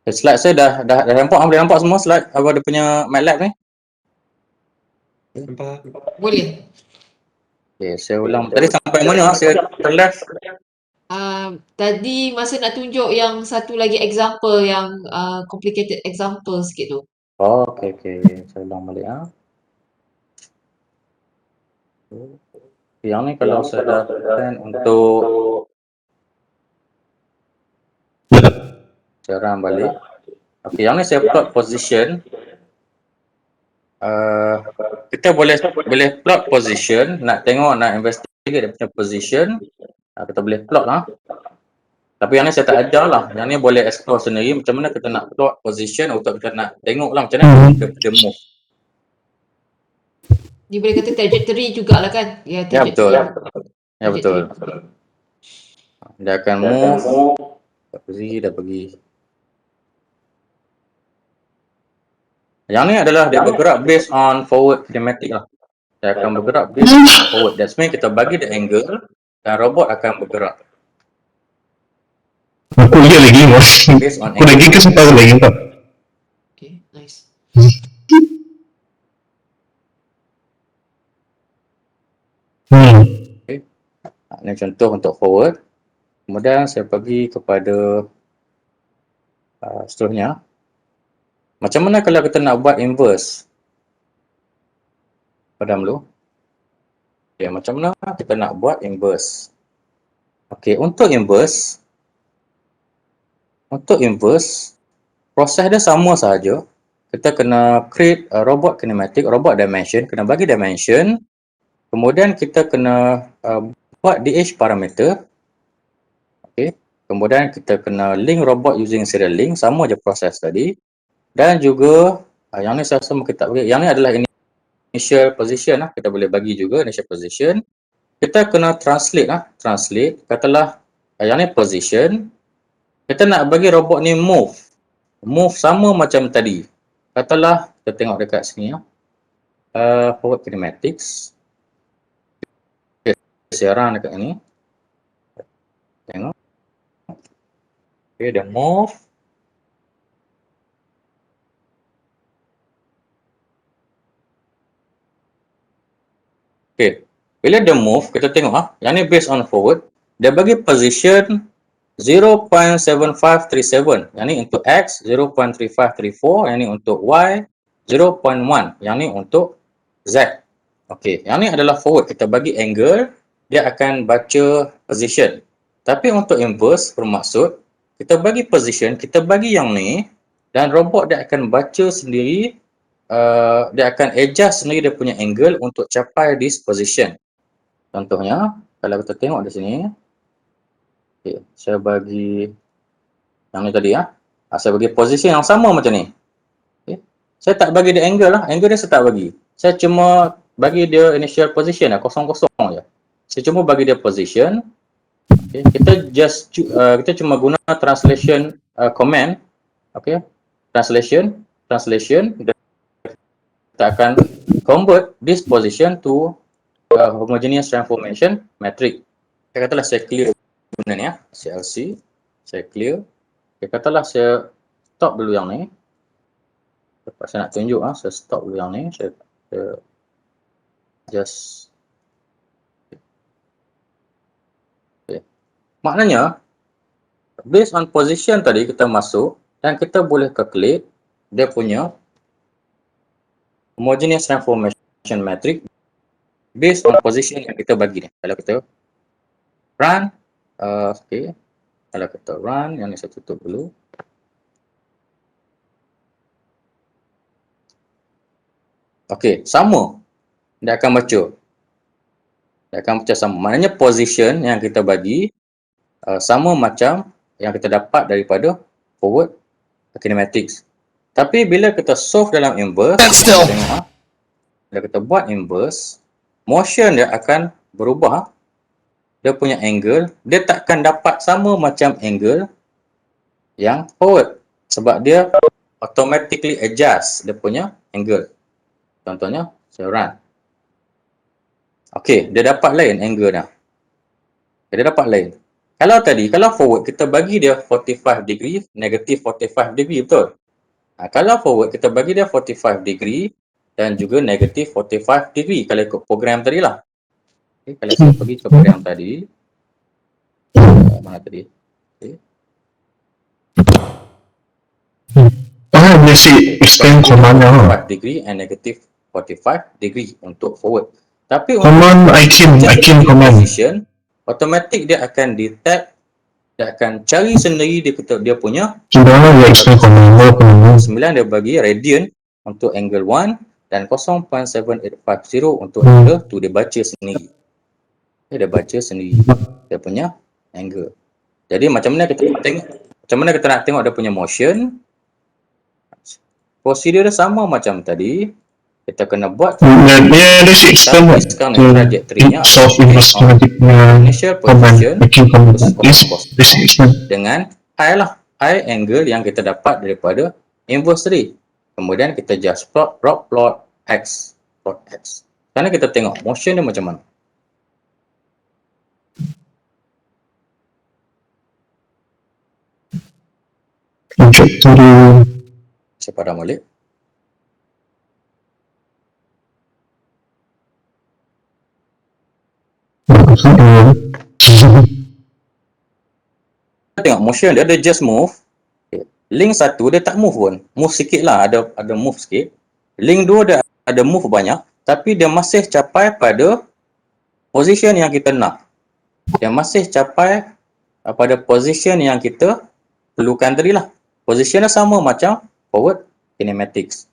Slide saya dah nampak, boleh nampak semua slide apa dia punya MATLAB ni? Nampak. Boleh. Okay, saya ulang. Tadi sampai mana? Saya terleft. Tadi masa nak tunjuk yang satu lagi example yang complicated example sikit tu. Oh, okay. Saya ulang balik. Yang ni kalau saya dah send untuk saya run balik. Okay, yang ni saya plot position. Kita boleh plot position, nak tengok, nak investigate dia punya position. Kita boleh plot lah. Tapi yang ni saya tak ajar lah. Yang ni boleh explore sendiri macam mana kita nak plot position untuk kita nak tengok lah macam mana dia move. Dia boleh kata trajectory jugalah kan? Ya, betul. Ya, betul. Dia akan move. Dah pergi. Yang ni adalah dia bergerak based on forward kinematic lah. Dia akan bergerak based on forward. That's mean kita bagi the angle dan robot akan bergerak. Aku lihat lagi mas. Aku lagi ke sampai lagi tak? Okay, nice. Okay. Ini contoh untuk forward. Kemudian saya pergi kepada seterusnya. Macam mana kalau kita nak buat inverse? Padam dulu. Okay, macam mana kita nak buat inverse? Okay, untuk inverse, proses dia sama sahaja. Kita kena create robot kinematic, robot dimension, kena bagi dimension. Kemudian kita kena buat DH parameter. Okay. Kemudian kita kena link robot using serial link, sama je proses tadi. Dan juga yang ni saya rasa kita bagi, yang ni adalah initial position lah, kita boleh bagi juga initial position. Kita kena translate katalah yang ni position. Kita nak bagi robot ni move sama macam tadi. Katalah kita tengok dekat sini ya. Forward kinematics. Okay, saya run dekat ni. Tengok. Okay, dia move. Okay, bila dia move, kita tengok yang ni based on forward, dia bagi position 0.7537. Yang ni untuk X 0.3534, yang ni untuk Y 0.1, yang ni untuk Z. Okay, yang ni adalah forward, kita bagi angle, dia akan baca position. Tapi untuk inverse bermaksud kita bagi position, kita bagi yang ni dan robot dia akan baca sendiri. Dia akan adjust sendiri dia punya angle untuk capai this position. Contohnya, kalau kita tengok di sini, okay, saya bagi yang ni tadi ya. Saya bagi position yang sama macam ni. Okay. Saya tak bagi dia angle lah, angle dia saya tak bagi. Saya cuma bagi dia initial position lah, kosong-kosong je. Saya cuma bagi dia position. Okay. Kita cuma guna translation command. Okay. Translation. Kita akan convert this position to homogeneous transformation matrix. Saya katalah saya clear benda ni ya, CLC, saya clear. Okay, katalah saya stop dulu yang ni. Lepas saya nak tunjuk saya stop dulu yang ni. Saya just okay. Maknanya based on position tadi kita masuk dan kita boleh calculate dia punya homogeneous transformation matrix based on position yang kita bagi ni. Kalau kita run, okay. Kalau kita run, yang ni saya tutup dulu. Okay, sama. Dia akan baca. Sama. Maknanya position yang kita bagi sama macam yang kita dapat daripada forward kinematics. Tapi bila kita solve dalam inverse, kita tengok, bila kita buat inverse, motion dia akan berubah. Dia punya angle, dia takkan dapat sama macam angle yang forward. Sebab dia automatically adjust dia punya angle. Contohnya, saya run. Okay, dia dapat lain angle dah. Dia dapat lain. Kalau forward kita bagi dia 45 degree, negative 45 degree, betul? Kalau forward kita bagi dia 45 degree dan juga negative 45 degree kalau ikut program tadi lah. Okay, kalau saya pergi ke program tadi, mana tadi? Okay. Boleh si extend command-nya. 45 degree and negative 45 degree untuk forward. Tapi untuk Command IKIM command. position, automatic dia akan detect, dia akan cari sendiri dia punya Gimana dia extend command? 9 dia bagi radian untuk angle 1 dan 0.7850 untuk angle 2 dia baca sendiri. Dia baca sendiri dia punya angle. Jadi macam mana kita nak tengok dia punya motion? Prosedur dia sama macam tadi. Kita kena buat Dia si extend trajektorinya soft investigatifnya initial position this extend. dengan I lah, I angle yang kita dapat daripada inverse tadi. Kemudian kita just plot X. Sekarang kita tengok motion dia macam mana. Trajectory. Saya padam balik. Kita tengok motion dia just move. Okay. Link 1 dia tak move pun. Move sikit lah, ada move sikit. Link 2 dia ada move banyak, tapi dia masih capai pada position yang kita nak. Dia masih capai pada position yang kita perlukan tadi lah. Position dia sama macam forward kinematics.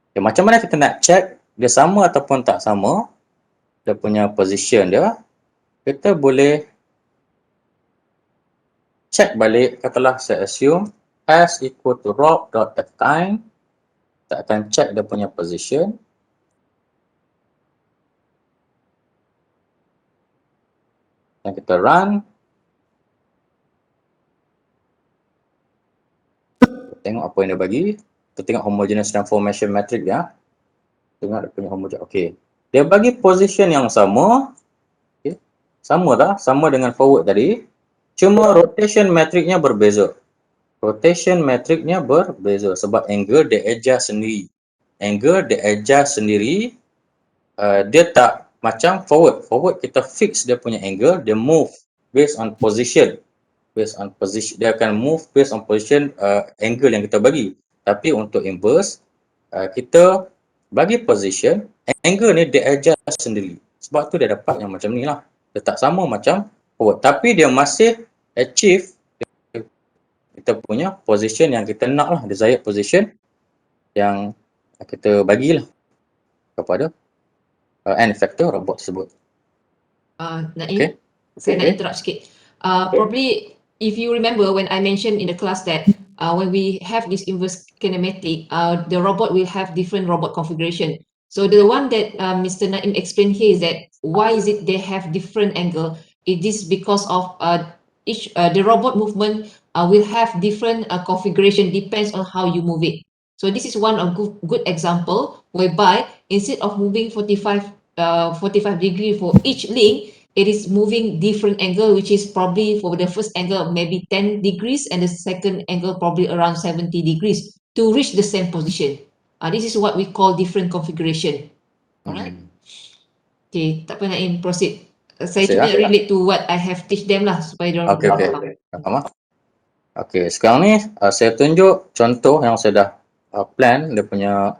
Okay, macam mana kita nak check dia sama ataupun tak sama dia punya position dia? Kita boleh check balik. Katalah saya assume S equal to rob.time. Kita akan check dia punya position. Dan kita run. Kita tengok apa yang dia bagi. Kita tengok homogeneous transformation matrix dia. Tengok dia punya homogeneous. Okey. Dia bagi position yang sama. Okay. Sama tak? Sama dengan forward tadi. Cuma rotation matrixnya berbeza. Rotation matrixnya berbeza sebab angle dia adjust sendiri. Angle dia adjust sendiri. Dia tak macam forward. Forward kita fix dia punya angle, dia move based on position. Dia akan move based on position angle yang kita bagi. Tapi untuk inverse, kita bagi position, angle ni dia adjust sendiri. Sebab tu dia dapat yang macam ni lah. Dia tak sama macam forward. Tapi dia masih achieve kita punya position yang kita nak lah, desired position yang kita bagilah kepada n factor robot tersebut. Naim, saya nak interrupt sikit. Probably if you remember when I mentioned in the class that when we have this inverse kinematic, the robot will have different robot configuration. So the one that Mr. Naim explained here is that why is it they have different angle? It is because of the robot movement will have different configuration depends on how you move it. So this is one of good example whereby instead of moving 45 degree for each link, it is moving different angle, which is probably for the first angle maybe 10 degrees and the second angle probably around 70 degrees to reach the same position. This is what we call different configuration. Alright. Okay, tak apa Naim, proceed. Saya cuba relate to what I have teach them lah supaya dia okay. Faham. Okay, sekarang ni saya tunjuk contoh yang saya dah plan dia punya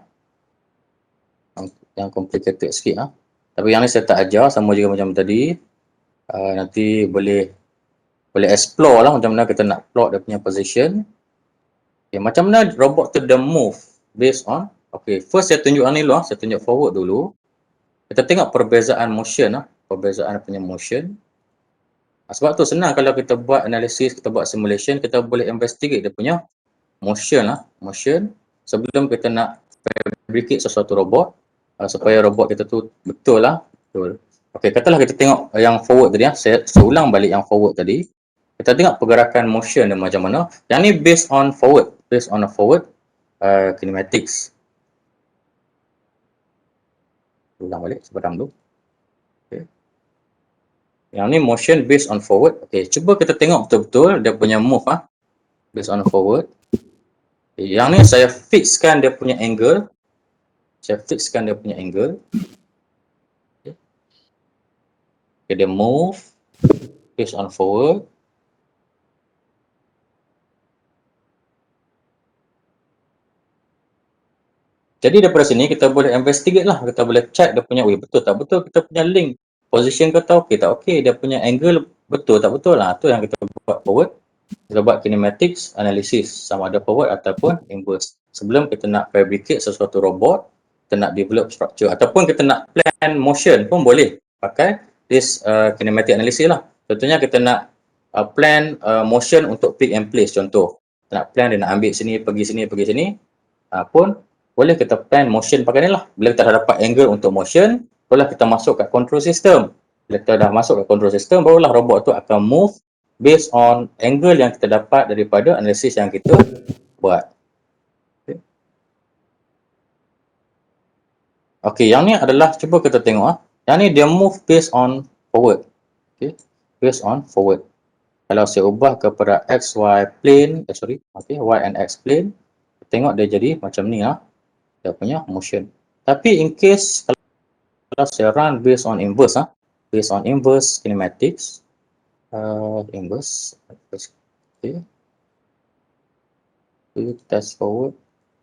yang complicated sikit lah. Tapi yang ni saya tak ajar, sama juga macam tadi. Nanti boleh explore lah macam mana kita nak plot dia punya position. Okay, macam mana robot tu dia move based on. Okay, first saya tunjuk ni dulu lah. Saya tunjuk forward dulu. Kita tengok perbezaan motion lah. Perbezaan punya motion. Sebab tu senang kalau kita buat analisis, kita buat simulation, kita boleh investigate dia punya motion lah. Motion. Sebelum kita nak fabricate sesuatu robot. Supaya robot kita tu betul lah. Betul. Okay, katalah kita tengok yang forward tadi. Saya ulang balik yang forward tadi. Kita tengok pergerakan motion dia macam mana. Yang ni based on forward. Based on a forward kinematics. Ulang balik, sebentar dulu. Okay. Yang ni motion based on forward. Okey, cuba kita tengok betul-betul dia punya move based on forward. Okay, yang ni saya fixkan dia punya angle. Saya fixkan dia punya angle. Okay, dia move based on forward. Jadi daripada sini kita boleh investigate lah, kita boleh check dia punya betul tak betul kita punya link. Position kata okey tak okey, dia punya angle betul tak betul lah. Tu yang kita buat forward. Kita buat kinematics analysis sama ada forward ataupun inverse. Sebelum kita nak fabricate sesuatu robot, kita nak develop structure ataupun kita nak plan motion pun boleh pakai this kinematic analysis lah. Contohnya kita nak plan motion untuk pick and place contoh. Kita nak plan dia nak ambil sini, pergi sini, pun boleh kita plan motion pakai ni lah. Bila kita dah dapat angle untuk motion, barulah kita masuk kat control system. Bila kita dah masuk kat control system, barulah robot tu akan move based on angle yang kita dapat daripada analisis yang kita buat. Okey, yang ni adalah, cuba kita tengok Yang ni dia move based on forward. Okey, based on forward. Kalau saya ubah kepada XY plane, Y and X plane, tengok dia jadi macam ni dia punya motion. Tapi in case kalau saya run based on inverse kinematics, inverse, okay, test forward,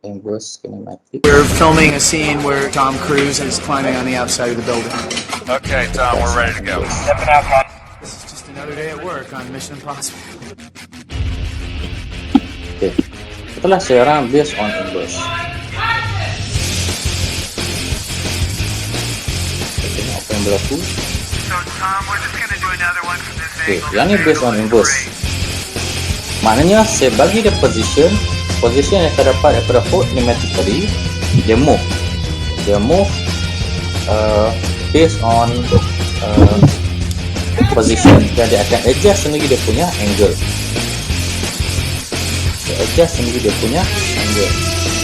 inverse kinematics. We're filming a scene where Tom Cruise is climbing on the outside of the building. Okay, Tom, we're ready to go. Stepping out, Tom. This is just another day at work on Mission Impossible. Okay, setelah saya run based on inverse, apa yang berlaku? Okay, yang ni based on inverse. Maknanya saya bagi dia position yang saya dapat daripada forward kinematic tadi, dia move based on position, dan dia akan adjust sendiri dia punya angle.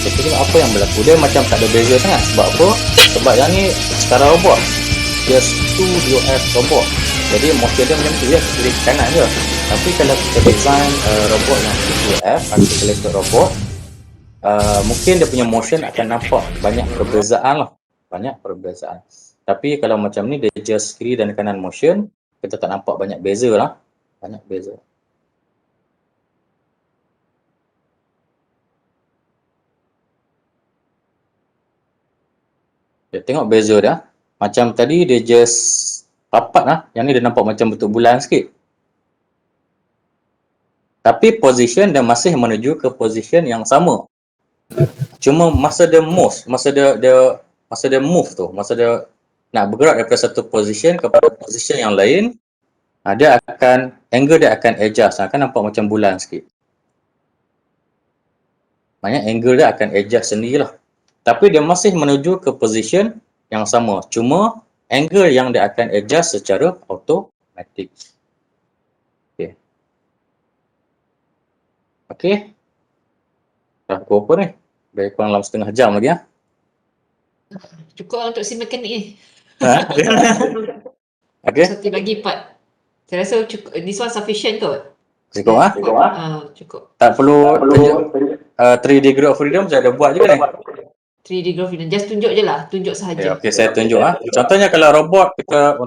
Kita tengok apa yang berlaku. Dia macam tak ada beza sangat. Sebab apa? Sebab yang ni secara robot, just 2DOF robot. Jadi motion dia macam tu je, kiri kanan je. Tapi kalau kita design robot yang 2DOF, articulated robot, mungkin dia punya motion akan nampak banyak perbezaan lah. Tapi kalau macam ni, dia just kiri dan kanan motion, kita tak nampak banyak beza lah. Dia tengok beza dia. Macam tadi dia just rapat lah. Yang ni dia nampak macam bentuk bulan sikit. Tapi position dia masih menuju ke position yang sama. Cuma masa dia move tu, masa dia nak bergerak daripada satu position kepada position yang lain, angle dia akan adjust, akan nampak macam bulan sikit. Maknanya angle dia akan adjust sendirilah. Tapi dia masih menuju ke position yang sama. Cuma angle yang dia akan adjust secara automatic. Okey. Dah pukul apa ni? Dah kurang dalam setengah jam lagi Cukup lah untuk si mekanik ni. Okey. Satu lagi part. Saya rasa cukup. This one sufficient kot. Cukup Cukup. Tak perlu tunjuk 3 degree of freedom, saya dah buat juga ni. 3 degree of freedom. Just tunjuk je lah. Tunjuk sahaja. Okey, saya tunjuk Contohnya kalau robot kita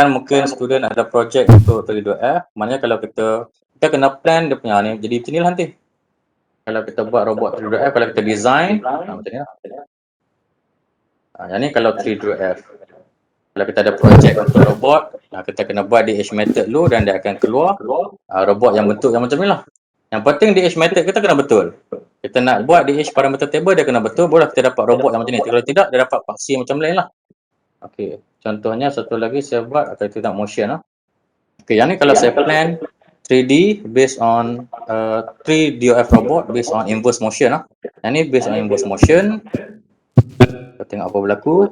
mungkin student ada projek untuk 3DOF, maknanya kalau kita kena plan dia punya ni, jadi macam ni lah nanti. Kalau kita buat robot 3DOF, kalau kita design macam ni lah. Yang ni kalau 3DOF. Kalau kita ada projek untuk robot, kita kena buat DH method dulu dan dia akan keluar robot yang bentuk yang macam ni lah. Yang penting DH method kita kena betul. Kita nak buat DH parameter table, dia kena betul, barulah kita dapat robot yang macam ni. Kalau tidak, dia dapat paksi macam lain lah. Okey, contohnya satu lagi saya buat, kita nak motion lah. Okey, yang ni kalau saya plan 3D based on 3DOF robot based on inverse motion lah. Yang ni based on inverse motion. Kita tengok apa berlaku.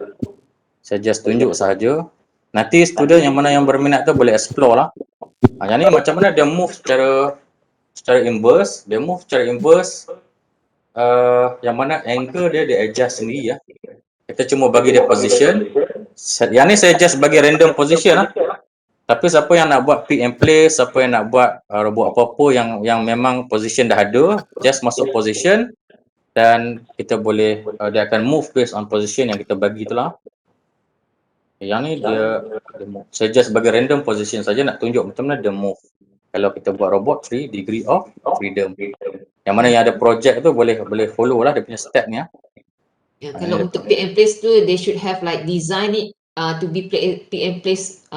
Saya just tunjuk sahaja. Nanti student yang mana yang berminat tu boleh explore lah. Yang ni macam mana dia move secara inverse. Yang mana angle dia adjust sendiri Kita cuma bagi dia position. Yang ni saya just bagi random position lah. Tapi siapa yang nak buat pick and place, siapa yang nak buat robot apa-apa yang memang position dah ada, just masuk position dan kita boleh dia akan move based on position yang kita bagi tu lah. Yang ni dia move. Saya just bagi random position saja nak tunjuk macam mana dia move. Kalau kita buat robot 3 degree of freedom. Yang mana yang ada project tu boleh follow lah dia punya step ni. Kalau untuk pick and place tu, they should have like design it to be pick and place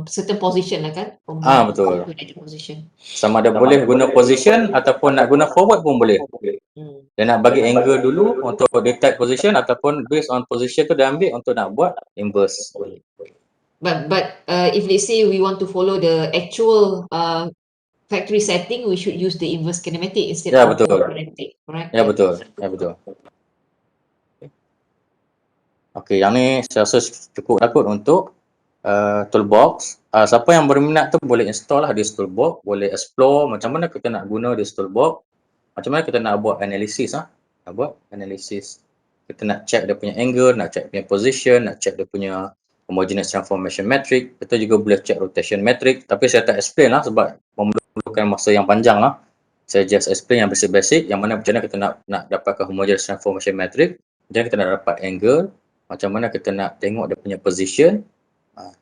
certain position lah kan? Betul. Position. Sama ada boleh guna position ataupun nak guna forward pun boleh. Dia nak bagi angle dulu untuk detect position ataupun based on position tu dia ambil untuk nak buat inverse. But if let's say we want to follow the actual factory setting, we should use the inverse kinematic instead of kinetic, correct? Ya betul. Okey, yang ni saya rasa cukup takut untuk toolbox. Siapa yang berminat tu boleh install lah di toolbox, boleh explore macam mana kita nak guna di toolbox, macam mana kita nak buat analisis kita nak check dia punya angle, nak check dia punya position, nak check dia punya homogeneous transformation metric, kita juga boleh check rotation metric, tapi saya tak explain lah sebab memerlukan masa yang panjang lah. Saya just explain yang basic-basic, yang mana macam mana kita nak dapatkan homogeneous transformation metric, macam mana kita nak dapat angle, macam mana kita nak tengok dia punya position.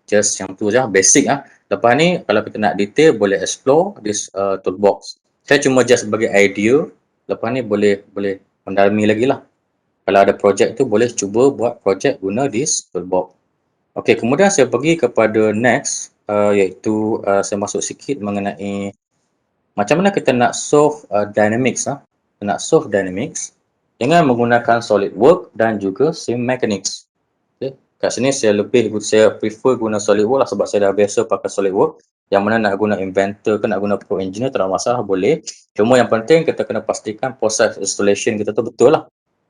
Just yang tu je basic lah. Lepas ni kalau kita nak detail boleh explore this toolbox. Saya cuma just bagi idea. Lepas ni boleh mendalami lagi lah. Kalau ada projek tu boleh cuba buat projek guna this toolbox. Okey, kemudian saya pergi kepada next, iaitu saya masuk sikit mengenai macam mana kita nak solve dynamics. Kita nak solve dynamics dengan menggunakan SolidWorks dan juga Sim Mechanics. Okay. Kat sini saya prefer guna SolidWorks lah sebab saya dah biasa pakai SolidWorks. Yang mana nak guna Inventor ke nak guna Pro Engineer tak ada masalah, boleh. Cuma yang penting kita kena pastikan proses installation kita tu betul lah.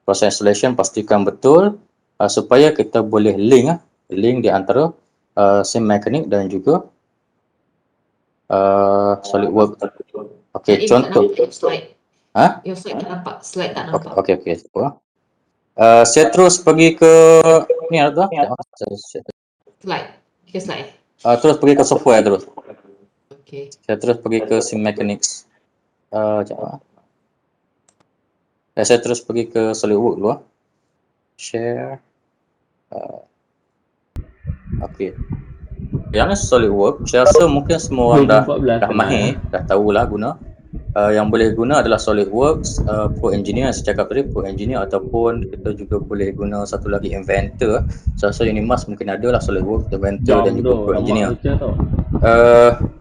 Proses installation pastikan betul supaya kita boleh link di antara Sim Mechanics dan juga SolidWorks. Okey, contoh. Your slide tak nampak. Slide tak nampak. Okey. Saya terus pergi ke ni ada Slide. Ke slide. Terus pergi ke software terus. Okay. Saya terus pergi ke Sim Mechanics. Saya terus pergi ke SolidWorks dulu. Share. Okey. Yang ni SolidWorks, saya rasa mungkin semua orang dah mahir, dah tahulah guna. Yang boleh guna adalah SolidWorks, Pro Engineer, saya cakap tadi Pro Engineer, ataupun kita juga boleh guna satu lagi Inventor. Saya rasa Unimas mungkin ada lah SolidWorks, Inventor dan juga Pro Engineer.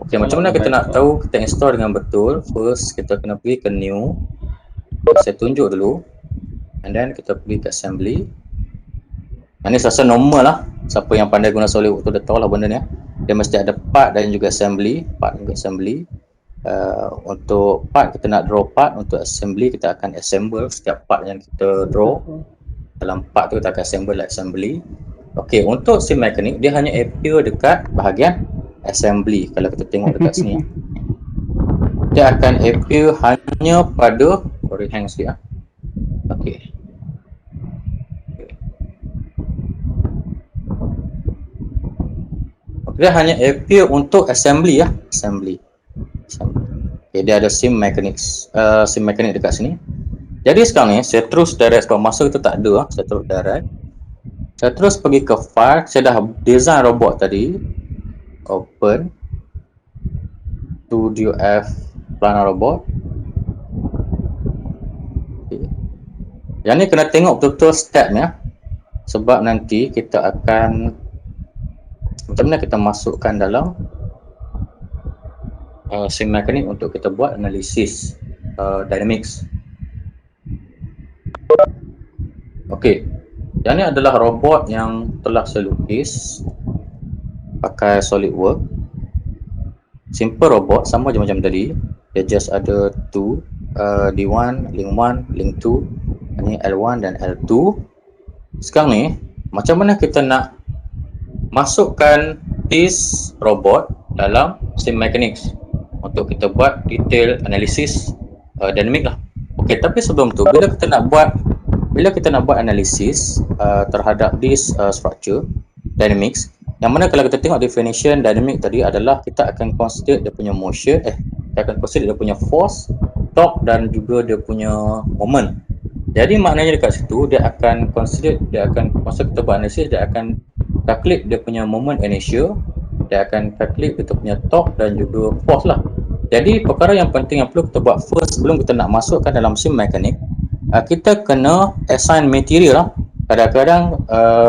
Okey, macam mana kita nak tahu kita install dengan betul? First, kita kena pergi ke New. Saya tunjuk dulu. And then kita pergi ke Assembly. Ini saya rasa normal lah. Siapa yang pandai guna SolidWorks tu dah tahu lah benda ni. Dia mesti ada part dan juga assembly. Untuk part kita nak draw part, untuk assembly kita akan assemble setiap part yang kita draw. Dalam part tu kita akan assembly. Okey, untuk Sim Mechanics dia hanya appear dekat bahagian assembly. Kalau kita tengok dekat sini, dia akan appear hanya pada hang sikit. Okey. Dia hanya appear untuk assembly. Okay, dia ada Sim Mechanics dekat sini. Jadi sekarang ni saya terus direct sebab masa itu tak ada. Saya terus direct. Saya terus pergi ke file. Saya dah design robot tadi. Open Studio F Planar Robot. Okay. Yang ni kena tengok betul-betul stepnya. Sebab nanti kita akan macam mana kita masukkan dalam Sim Mechanics untuk kita buat analisis dynamics. Okey. Yang ni adalah robot yang telah saya lukis pakai SolidWorks. Simple robot, sama je macam tadi. Dia just ada D1, link 1, link 2. Ini L1 dan L2. Sekarang ni macam mana kita nak masukkan this robot dalam Sim Mechanics untuk kita buat detail analisis dynamic lah. Okey, tapi sebelum tu bila kita nak buat analisis terhadap this structure dynamics, Yang mana kalau kita tengok definition dynamic tadi adalah kita akan consider dia punya motion, kita akan consider dia punya force, torque dan juga dia punya moment. Jadi maknanya dekat situ dia akan consider, masa kita buat analisis, dia akan calculate dia punya moment inertia, dia akan calculate kita punya torque dan juga force lah. Jadi perkara yang penting yang perlu kita buat first sebelum kita nak masukkan dalam mesin mekanik, kita kena assign material lah. Kadang-kadang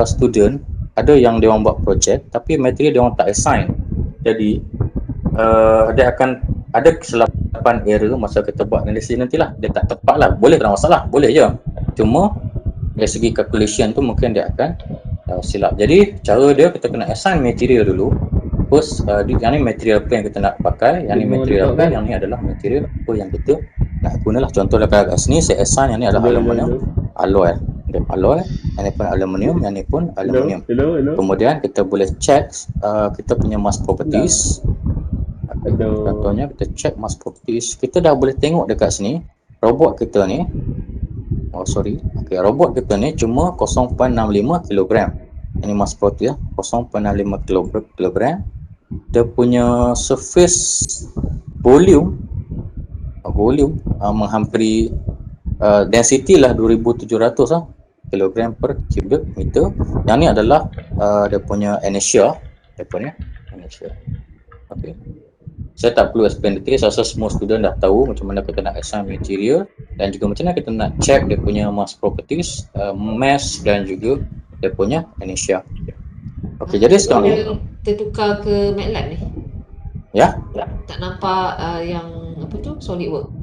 student ada yang dia orang buat projek tapi material dia orang tak assign. Jadi dia akan ada kesilapan error masa kita buat analisis nantilah. Dia tak tepat lah. Boleh tak ada masalah, boleh je. Cuma dari segi calculation tu mungkin dia akan silap. Jadi cara dia kita kena assign material dulu. First, yang ni material apa yang kita nak pakai, yang ni material apa, yang ni adalah material apa yang kita nak gunalah. Contohlah kat sini saya assign yang ni adalah aluminium alloy. Alloy, yang ni pun aluminium, yang ni pun aluminium. Kemudian kita boleh check kita punya mass properties. Contohnya kita check mass properties. Kita dah boleh tengok dekat sini robot kita ni, robot kita ni cuma 0.65 kg. Ini mass property 0.65 kg. Dia punya surface volume menghampiri density lah 2700 lah kg per cubic meter. Yang ni adalah dia punya inertia, Okay. Saya tak perlu explain detail, saya rasa semua student dah tahu macam mana kita nak assign material dan juga macam mana kita nak check dia punya mass properties, mass dan juga dia punya inertia. Okey, jadi sekarang ni tertukar ke MATLAB ni. Ya? Tak nampak yang apa tu SolidWorks.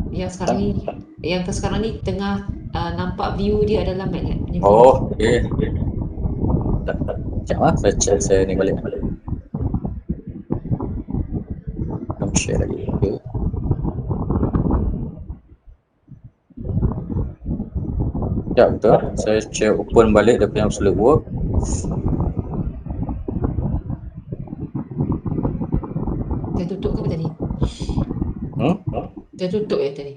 Yang sekarang ni tengah nampak view dia adalah MATLAB. Oh, okey. Sekejap saya check saya ni balik. Share lagi. Okay. Ya betul. Saya share open balik dia punya SolidWorks. Dia tutup ke apa tadi? Dia tutup ya tadi.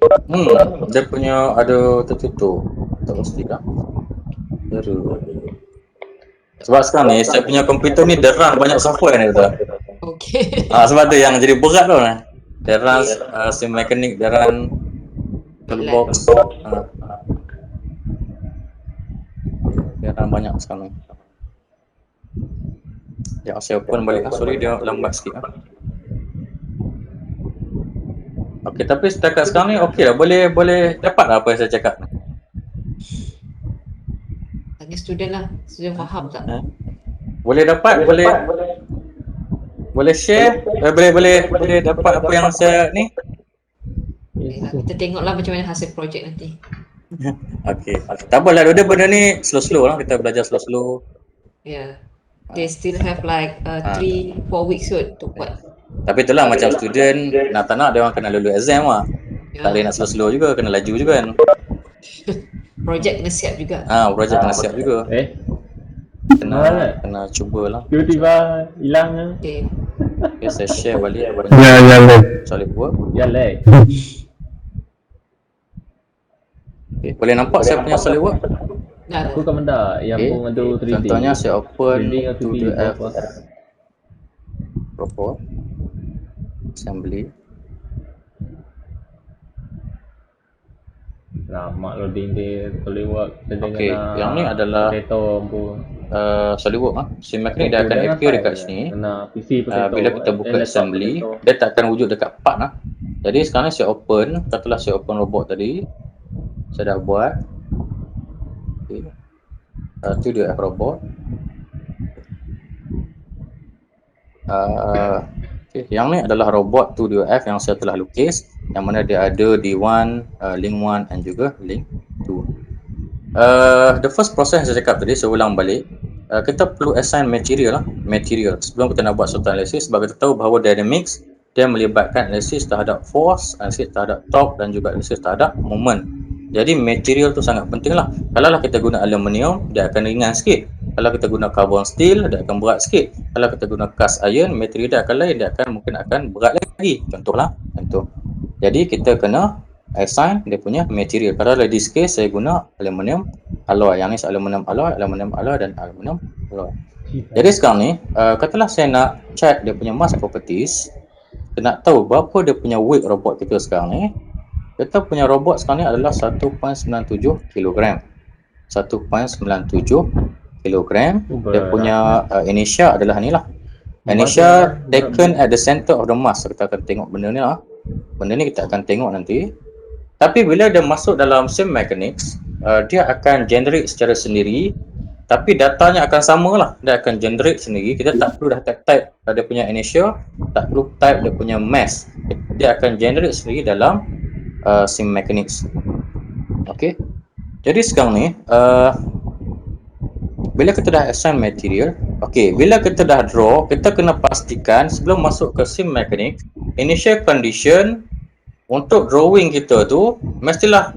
Dia punya ada tertutup. Tak pasti kan. Sebab sekarang ni saya punya komputer ni dia run banyak software ni betul. Okey. Sebab tu yang jadi berat tu lah. Dia run sim mekanik, dia run toolbox. Dia run banyak sekarang ni. Ya, saya open balik. Sorry dia lambat sikit. Okey, tapi setakat sekarang ni okey lah. Boleh dapat lah apa yang saya cakap. Tanya student lah. Student faham tak? Boleh dapat, boleh share, boleh dapat apa yang saya ni. Kita tengoklah macam mana hasil projek nanti. Okey. Tak apalah, dia benda ni slow-slow lah, kita belajar slow-slow. Yeah. They still have like 3-4 weeks to buat. Tapi itulah macam student nak tak nak dia orang kena lulus exam lah. Tak boleh nak slow-slow juga, kena laju juga kan. Projek kena siap juga. Projek kena siap juga. Kena cubalah. Tiba-tiba hilang. Okay. Okay, saya share balik SolidWorks. Ya lag. Okay, boleh nampak saya punya SolidWorks? Aku kat benda yang pun ada 3D. Contohnya saya open 3D to the F robot assembly. Lama loading dia SolidWorks. Okey, yang ni adalah SolidWorks sim mekanik dia akan appear dekat sini. Bila kita buka assembly, dia tak akan wujud dekat part lah. Jadi sekarang saya open, katalah saya open robot tadi. Saya dah buat. Okey. Tu dia F robot. Okay. Yang ni adalah robot 2DOF yang saya telah lukis, yang mana dia ada D1, link 1 dan juga link 2. The first process yang saya cakap tadi, saya ulang balik. Kita perlu assign material lah, material sebelum kita nak buat suatu analisis, sebab kita tahu bahawa dynamics dia melibatkan analisis terhadap force, analisis terhadap torque dan juga analisis terhadap moment. Jadi material tu sangat penting lah. Kalau kita guna aluminium, dia akan ringan sikit. Kalau kita guna carbon steel, dia akan berat sikit. Kalau kita guna cast iron, material dia akan lain, dia akan mungkin akan berat lagi. Contohlah, contoh. Jadi kita kena assign dia punya material. Kalau di case saya guna aluminium alloy. Yang ni aluminium alloy dan aluminium alloy. Jadi sekarang ni, katalah saya nak check dia punya mass properties, kita nak tahu berapa dia punya weight robot kita sekarang ni. Kita punya robot sekarang ni adalah 1.97 kg. 1.97 kg. Dia punya inertia adalah ni lah. Inertia taken at the center of the mass. Kita akan tengok benda ni lah. Benda ni kita akan tengok nanti. Tapi bila dia masuk dalam sim mechanics, dia akan generate secara sendiri. Tapi datanya akan sama lah. Dia akan generate sendiri. Kita tak perlu dah type dia punya inertia, tak perlu type dia punya mass. Dia akan generate sendiri dalam sim mechanics. Okay. Jadi sekarang ni, bila kita dah assign material, okay, bila kita dah draw, kita kena pastikan sebelum masuk ke sim mechanics, initial condition untuk drawing kita tu mestilah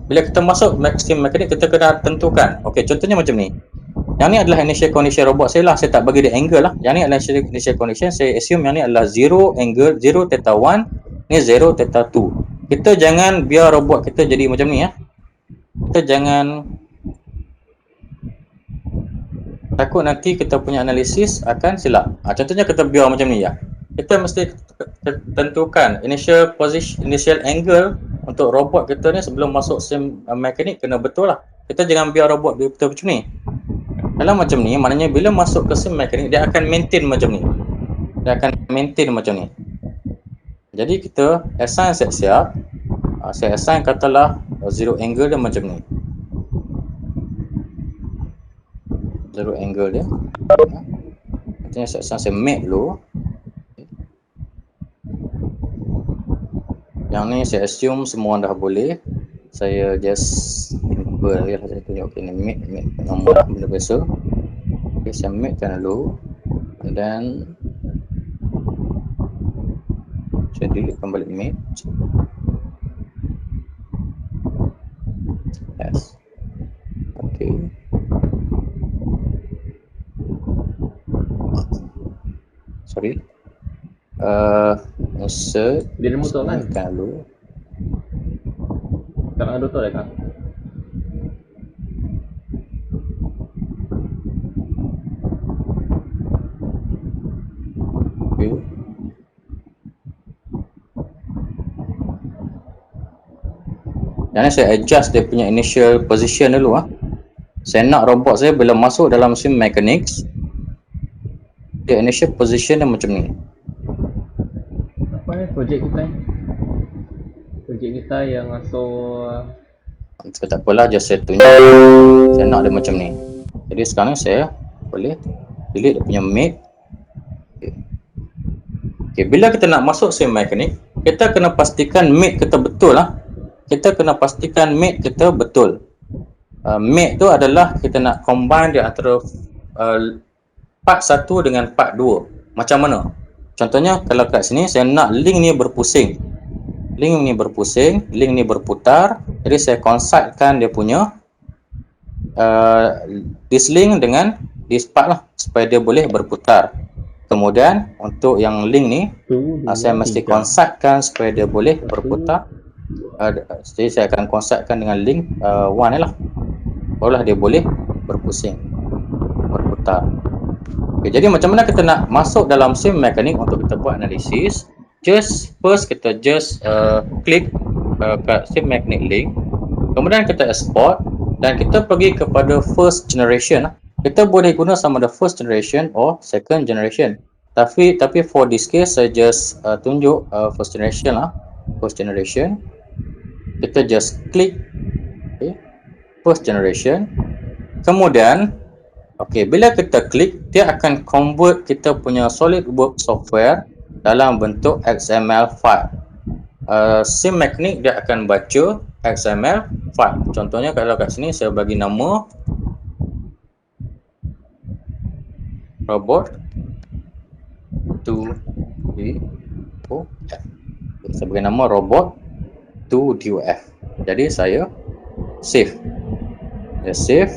bila kita masuk sim mechanics, kita kena tentukan. Okay, contohnya macam ni. Yang ni adalah initial condition robot saya lah. Saya tak bagi dia angle lah. Yang ni adalah initial condition. Saya assume yang ni adalah 0 angle, 0 theta 1, ni 0 theta 2. Kita jangan biar robot kita jadi macam ni ya. Kita jangan takut nanti kita punya analisis akan silap. Contohnya kita biar macam ni ya. Kita mesti tentukan initial position, initial angle untuk robot kita ni sebelum masuk sim mekanik kena betul lah. Kita jangan biar robot kita macam ni. Kalau macam ni, maknanya bila masuk ke sim mekanik dia akan maintain macam ni. Dia akan maintain macam ni. Jadi kita assign siap-siap. Saya assign katalah zero angle dia macam ni. Zero angle dia. Artinya saya make dulu. Yang ni saya assume semua dah boleh. Saya just simple lagi lah. Saya tunjuk okay, ni make normal lah, benda biasa. Okay, saya make kan dulu. And then saya delete balik make. Yes. Okay. Sorry. Insert. Dia ada motor kan? Dulu. Tak ada motor dah kan? Okay. Yang ni saya adjust dia punya initial position dulu ah. Saya nak robot saya bila masuk dalam sim mechanics, dia initial position dia macam ni. Apa ni projek kita ni? Projek kita yang masuk Tak apalah, just saya tunjuk. Saya nak dia macam ni. Jadi sekarang saya boleh delete dia punya make. Okay, bila kita nak masuk sim mechanic, kita kena pastikan make kita betul lah. Kita kena pastikan make kita betul. Make tu adalah kita nak combine dia antara part 1 dengan part 2. Macam mana? Contohnya kalau kat sini saya nak link ni berpusing. Link ni berpusing, link ni berputar. Jadi saya coincidekan dia punya this link dengan this part lah supaya dia boleh berputar. Kemudian untuk yang link ni saya mesti coincidekan supaya dia boleh berputar. Jadi saya akan coincidekan dengan link 1 ni lah. Barulah dia boleh berpusing, berputar. Okay, jadi macam mana kita nak masuk dalam sim mechanic untuk kita buat analisis? First kita klik kat sim mechanic link. Kemudian kita export dan kita pergi kepada first generation. Kita boleh guna sama ada first generation or second generation. Tapi for this case saya just tunjuk first generation lah. First generation. Kita just klik okay, first generation. Kemudian okay, bila kita klik, dia akan convert kita punya SolidWorks software dalam bentuk XML file. Sim mechanic dia akan baca XML file. Contohnya kalau kat sini saya bagi nama robot 2DOF. Saya bagi nama robot 2DOF. Jadi saya save. Dia save.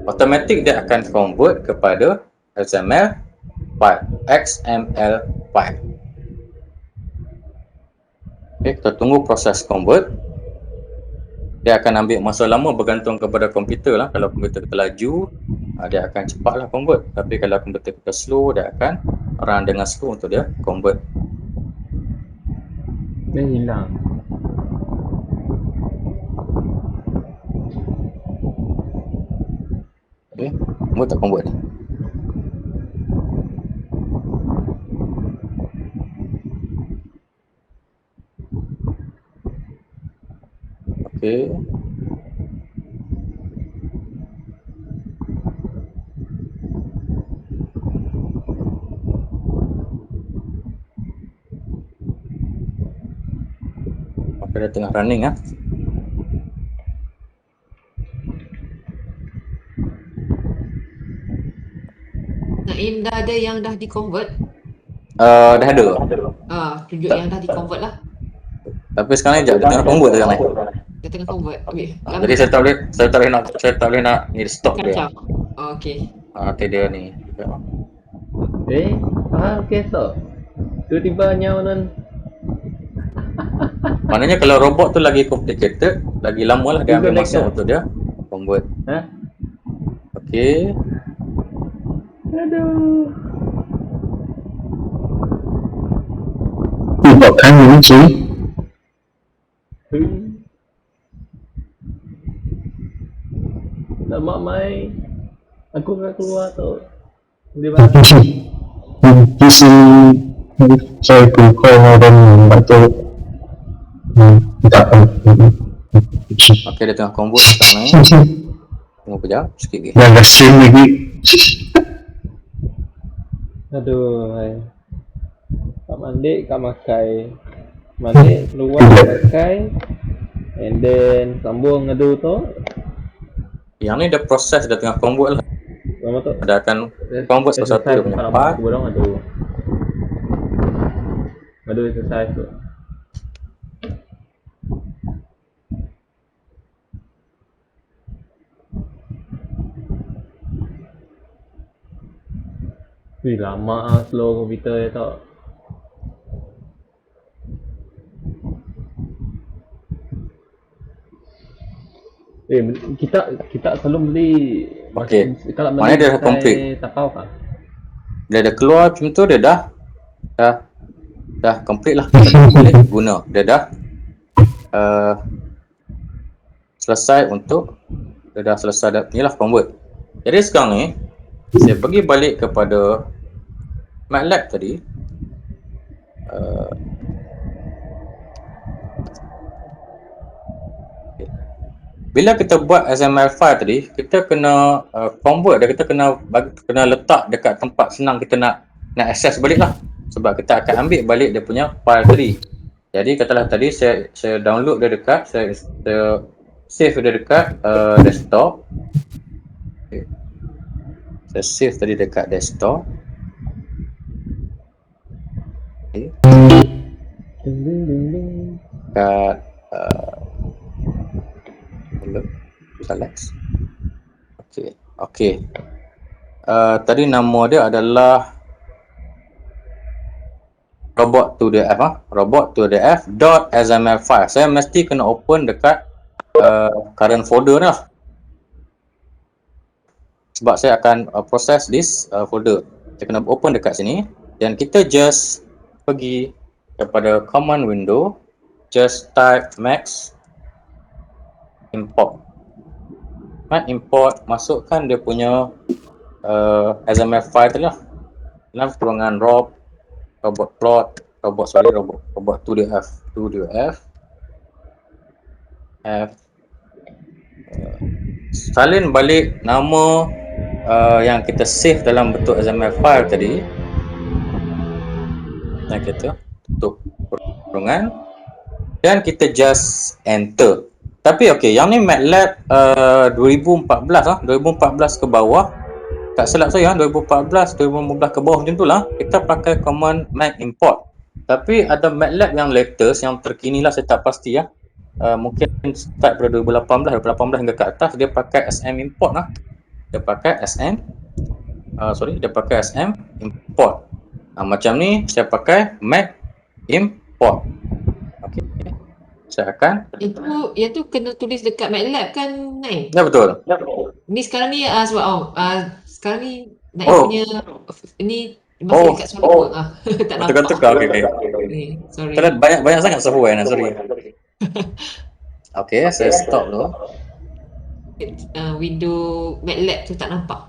Automatic dia akan convert kepada XML file. Okay, kita tunggu proses convert. dia akan ambil masa lama bergantung kepada komputer lah. Kalau komputer kita laju, dia akan cepatlah convert. Tapi kalau komputer kita slow, dia akan run dengan slow untuk dia convert. Dia hilang. Okay, convert tak convert ni? Okay. Okay, dia tengah running ah. Naim dah ada yang dah di-convert? Dah ada. Tunjuk yang dah di-convert lah. Tapi sekarang ni dia tengah convert sekarang ni. Dia tengah convert. Okey. Jadi saya tak boleh nak ni stop dia. Kacau. Okey. Nanti dia ni. Okay, so tiba-tiba nyawa Maknanya kalau robot tu lagi complicated, lagi lama lah dia ambil Google masa Alexa. untuk dia convert. Okey. Aduh. Buat kamu sih. Nak mak mai. Aku akan keluar tu. Dia balik. Isi saya pun call dan bantu. Tak. Okey, dia tengah convert sekarang ni. Tunggu kejap, sikit lagi. Dah sim lagi. Aduh, hai. Kak mandi, kak makai. Mandi, keluar, makai. And then, sambung ngadu tu. Yang ni dia proses, dia tengah convert lah. Lama tu. Dia akan convert satu dia punya part. Aku dorang ngadu. Ngadu exercise tu. Wih, lama lah slow komputer dia tau. Kita selalu beli. Okey. Kalau Maknanya dia dah complete. Takau kah? Dia dah keluar macam tu, dia dah complete lah. Kita boleh guna. Dia dah selesai untuk dia dah selesai dah inilah convert. Jadi sekarang ni saya pergi balik kepada MATLAB tadi. Bila kita buat XML file tadi, kita kena convert dia, kita kena letak dekat tempat senang kita nak access balik lah. Sebab kita akan ambil balik dia punya file tadi. Jadi katalah tadi saya download dia dekat, saya save dia dekat desktop. Okay. Saya save tadi dekat desktop. Okay. Dekat select. Okay. Tadi nama dia adalah robot to the .xml file. Saya mesti kena open dekat current folder ni lah. Sebab saya akan proses this folder. Saya kena open dekat sini dan kita just pergi kepada command window, just type max import. Masukkan dia punya XML file tadi lah. Dalam kurungan robot plot, robot 2DF salin balik nama yang kita save dalam bentuk XML file tadi. Dan kita tutup kurungan dan kita just enter. Tapi okey, yang ni MATLAB 2014 lah, 2014 ke bawah. Tak silap saya 2014, 2015 ke bawah macam tu lah. Kita pakai command max import. Tapi ada MATLAB yang latest, yang terkini lah, saya tak pasti ya. Mungkin start pada 2018 hingga ke atas, dia pakai SM import lah. Dia pakai SM import. Macam ni saya pakai max import. Okey. saya akan, Yang tu kena tulis dekat MATLAB kan, Naim? ya betul. Ni sekarang ni sebab sekarang ni Naim Oh. punya ni masih dekat SolidWorks tak nampak. Tukar-tukar, okay. Sorry. Kita lihat banyak sangat software, sorry. Okay, saya stop dulu. Window MATLAB tu tak nampak.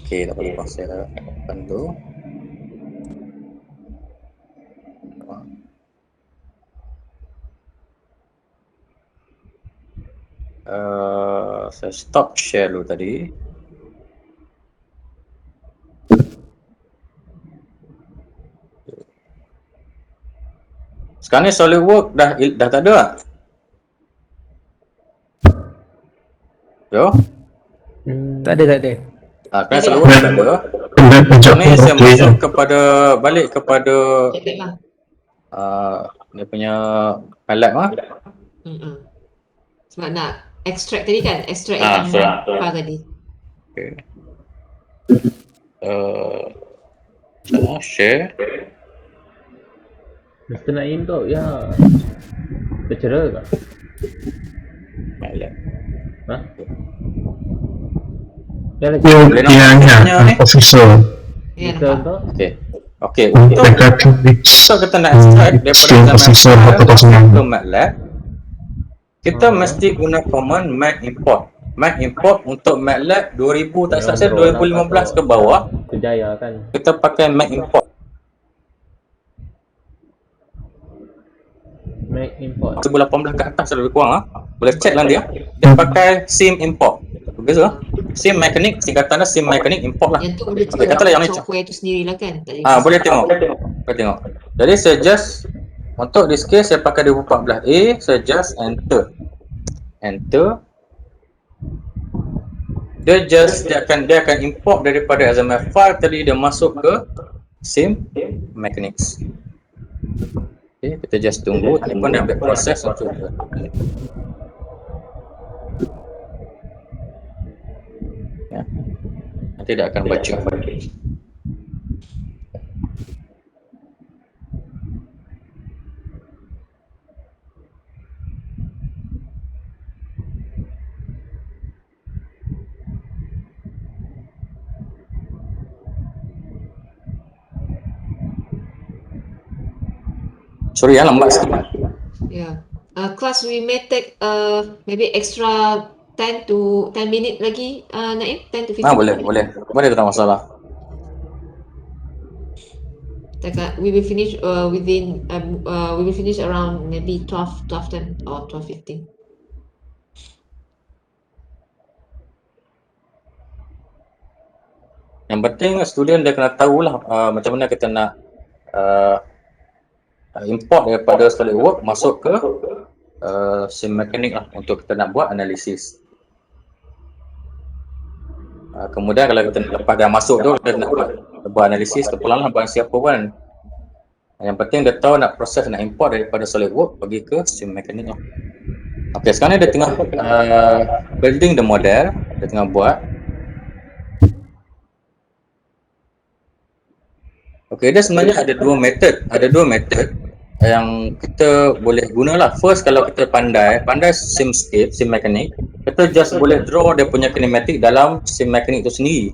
Okay, tak apa-apa, saya bantu. Saya stop share dulu tadi. Sekarang ni SolidWorks dah tak ada tak? Yo? Tak ada. Sekarang SolidWorks tak ada. Sekarang ni saya masuk balik kepada MATLAB lah. dia punya MATLAB lah. Sebab nak extract tadi kan, extract file tadi. Okay. Saya share. Mr. Naim tu, ya. Bercerah ke? MATLAB. Ha? Ya lagi. Boleh nampak ni? Officer. Ya, Betul nampak. tu? Okay. Untuk kita nak extract daripada zaman ke MATLAB, kita mesti guna command make import. Make import untuk MATLAB 2000 tak salah saya 2015 ke bawah, Kejaya kan. kita pakai make import. Make import. 2018 ke atas lebih kurang lah. Boleh check lah dia. Dia pakai sim import. Biasa lah. Sim mechanic, singkatannya sim mechanic import lah. Yang tu boleh Okay, katalah yang ni. software tu sendiri lah kan. Tak ada Boleh tengok. Jadi saya just untuk this case saya pakai 2014A, saya just enter. Dia akan import daripada XML file tadi, dia masuk ke sim mechanics. Okay, kita just tunggu ataupun dia ambil proses untuk ya. Nanti dia akan baca. Sorry ya, lambat sikit. Yeah. Class we may take maybe extra 10 minit lagi, Naim, 10 to 15 Boleh, tak masalah. We will finish we will finish around maybe 12:10 or 12:15. Yang penting student dia kena tahulah macam mana kita nak import daripada SolidWorks masuk ke sim mechanic lah untuk kita nak buat analisis. Kemudian kalau kita lepas dah masuk tu kita nak buat analisis, terpulang lah buat siapa pun. Yang penting dia tahu nak proses nak import daripada SolidWorks pergi ke sim mechanic lah. Okay, sekarang ni dia tengah building the model, dia tengah buat. Okay, dia sebenarnya ada dua method yang kita boleh gunalah. First, kalau kita pandai simscape, sim mechanic, kita just boleh draw dia punya kinematik dalam sim mechanic itu sendiri.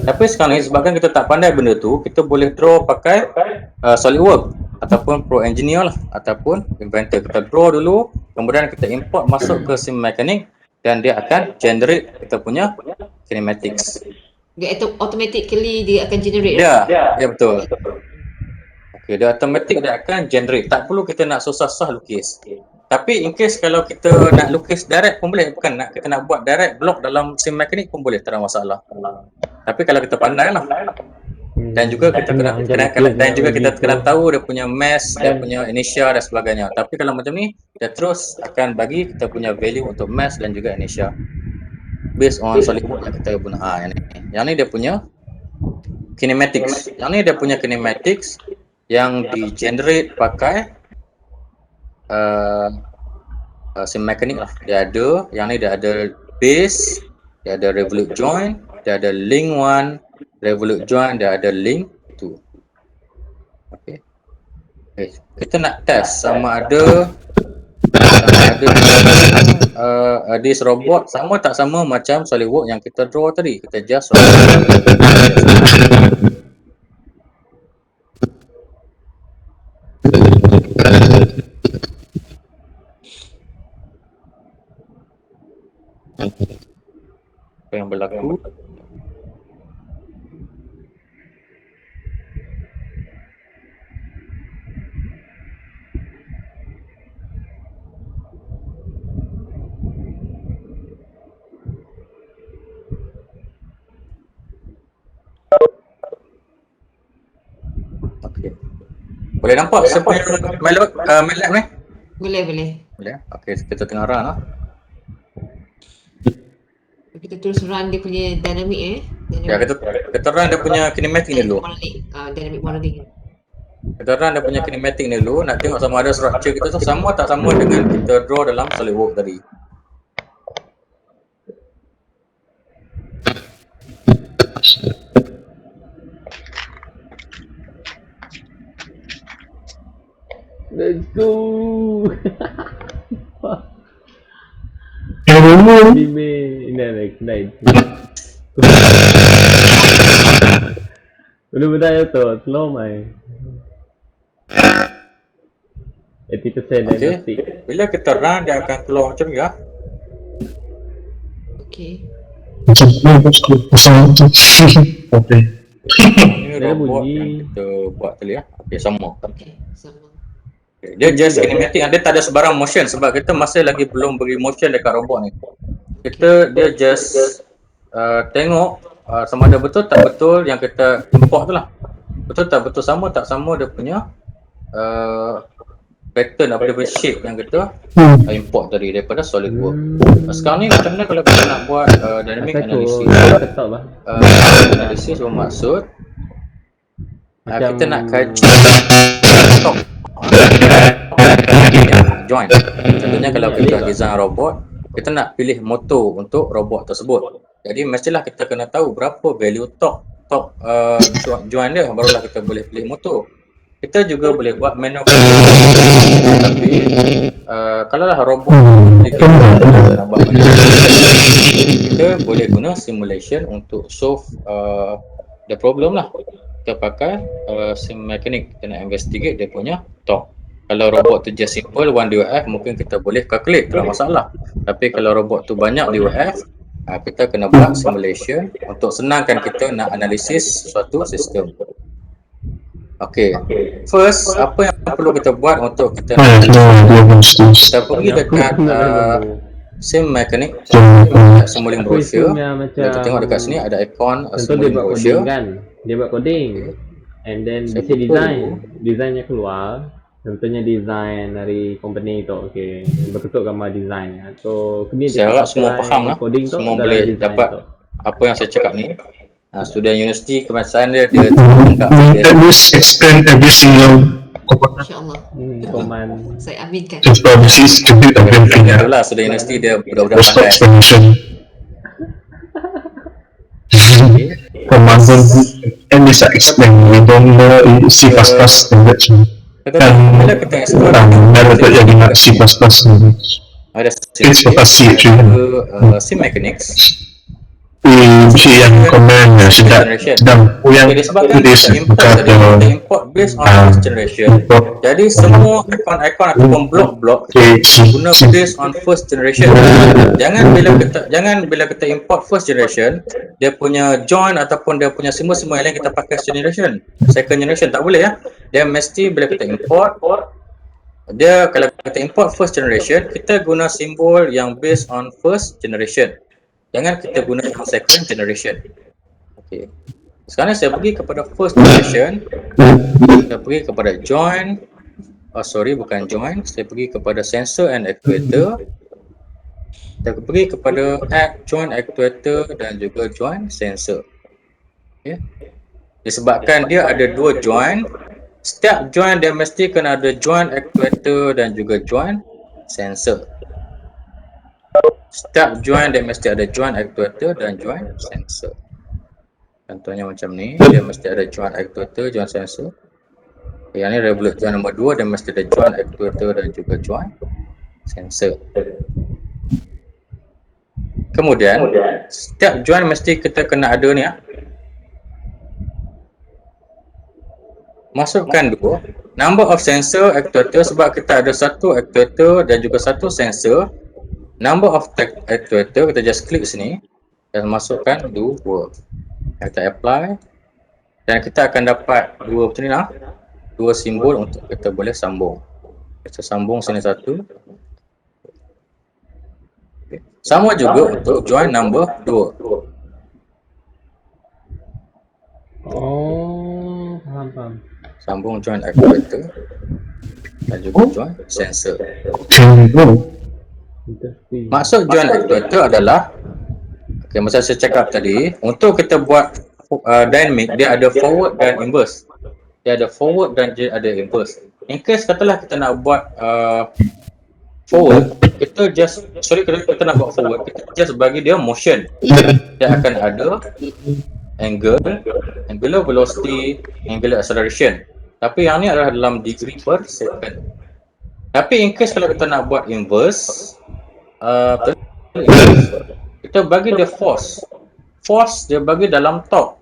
Tapi sekarang ni sebabkan kita tak pandai benda tu, kita boleh draw pakai SolidWorks ataupun Pro Engineer lah ataupun Inventor. Kita draw dulu, kemudian kita import masuk ke sim mechanic dan dia akan generate kita punya kinematics. Dia automatically dia akan generate. Ya betul. Okay, dia automatic dia akan generate. Tak perlu kita nak susah-susah lukis. Tapi in case kalau kita nak lukis direct pun boleh, bukan nak kita nak buat direct block dalam sim mechanic pun boleh, tak ada masalah. Tapi kalau kita pandai lah. Dan juga kita kena tahu dia punya mass, dia punya initial dan sebagainya. Tapi kalau macam ni, dia terus akan bagi kita punya value untuk mass dan juga initial. Based on SolidWorks yang kita guna. Yang ni dia punya kinematics. Yang ni dia punya kinematics yang di-generate pakai sim mechanic lah. Dia ada, yang ni dia ada base, dia ada revolute join, dia ada link 1, revolute join, dia ada link 2. Okay. Kita nak test sama ada This robot sama tak sama macam SolidWorks yang kita draw tadi. Kita just apa yang berlaku. Okey. Boleh nampak siapa yang MATLAB ni? Boleh. Boleh. Okey, kita tengah run lah. Kita terus run dia punya dynamic Ya, kita run dia punya kinematik ni dulu. Dynamic modeling. Kita run dia punya kinematik ni dulu, nak tengok sama ada structure kita tu sama tak sama dengan kita draw dalam SolidWorks tadi. Let's go. Nice. Benar-benar tu, slow mai. 80% diagnostic. Bila kita run dia akan keluar macam ni lah. Okay. Okay. Ini robot bunyi. yang kita buat tadi lah. Okey, sama. Okay, sama. Okay. Dia just kinematik, dia tak ada sebarang motion sebab kita masih lagi belum beri motion dekat robot ni. Dia just tengok sama ada betul tak betul yang kita import tu lah. Betul tak betul, sama tak sama dia punya pattern apa dia punya shape yang kita import tadi daripada SolidWorks. Sekarang ni macam mana kalau kita nak buat dynamic analysis? Analysis bermaksud kita nak kaji stop join. Contohnya kalau kita design robot, kita nak pilih motor untuk robot tersebut. Jadi mestilah kita kena tahu berapa value top join dia, barulah kita boleh pilih motor. Kita juga boleh buat manual tapi kalaulah robot kita boleh guna simulation untuk solve the problem lah. Kita pakai sim mechanic, kita nak investigate dia punya torque. Kalau robot tu just simple 1 DOF, mungkin kita boleh calculate, tak masalah. Tapi kalau robot tu banyak DOF, kita kena buat simulation untuk senangkan kita nak analisis suatu sistem. Okey. First, apa yang perlu kita buat untuk kita kita pergi dekat sim mechanic, simulating brochure. Kita tengok dekat sini ada ikon simulating brochure. Dia buat coding. And then dia design keluar. Contohnya design dari company tu, okey, berketuk gambar design. So saya harap semua faham lah, semua boleh dapat apa yang saya cakap ni. Student universiti kebangsaan dia tangkap. At least explain every single component. InsyaAllah. Command. Saya aminkan. Just this is complete everything. Itulah student universiti dia budak-budak Stop pandai. explanation. Command and bisa explain. We don't know C++ language. Bila kita explore Ada terjadi nak C++ language. ada It's for C actually. sim mechanics. Si yang komen sedap dan yang tulis kata import based on first generation. Jadi semua ikon-ikon ataupun blok-blok guna based on first generation. Jangan bila kita import first generation, dia punya join ataupun dia punya semua yang lain kita pakai second generation tak boleh ya. Dia mesti bila kita import, dia kalau kita import first generation, kita guna simbol yang based on first generation. Jangan kita guna second generation. Okey. Sekarang saya pergi kepada first generation. Saya pergi kepada join. Bukan join. Saya pergi kepada sensor and actuator. Saya pergi kepada add join actuator dan juga join sensor. Okay. Disebabkan dia ada dua join, setiap join dia mesti kena ada join actuator dan juga join sensor. Setiap join dia mesti ada join actuator dan join sensor. Contohnya macam ni, dia mesti ada join actuator, join sensor. Yang ni revolute join nombor 2, dia mesti ada join actuator dan juga join sensor. Kemudian setiap join mesti kita kena ada ni masukkan dua number of sensor actuator, sebab kita ada satu actuator dan juga satu sensor. Number of actuator kita just klik sini dan masukkan dua. Kita apply dan kita akan dapat dua macam ni lah, dua simbol untuk kita boleh sambung. Kita sambung sini satu. Okay. Sama juga untuk join number 2. Oh, faham. Sambung join actuator dan juga join sensor. Interesting. Maksud join actuator adalah, okay, masa saya cakap tadi, untuk kita buat dynamic, dia ada forward dan inverse. Dia ada forward dan dia ada inverse. In case katalah kita nak buat forward, kita nak buat forward, kita just bagi dia motion. Dia akan ada angle, angular velocity, angular acceleration. Tapi yang ni adalah dalam degree per second. Tapi in case kalau kita nak buat inverse, kita bagi dia force. Force dia bagi dalam torque.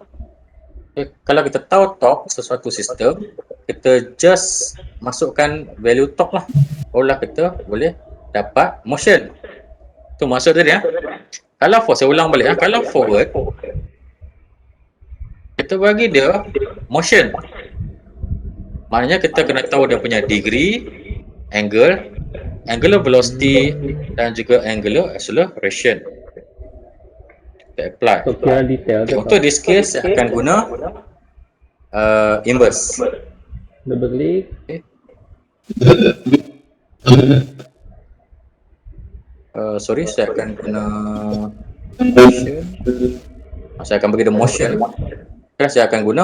Kalau kita tahu torque sesuatu sistem, kita just masukkan value torque lah. Barulah kita boleh dapat motion. Tu maksud tadi Kalau forward, saya ulang balik kalau forward, kita bagi dia motion. Maknanya kita kena tahu dia punya degree, angle, angular velocity dan juga angular acceleration. Kita apply. So kira detail Okay, untuk this case saya akan guna inverse. double click. Sorry, saya akan guna motion. Saya akan bagi dia motion. Okay, saya akan guna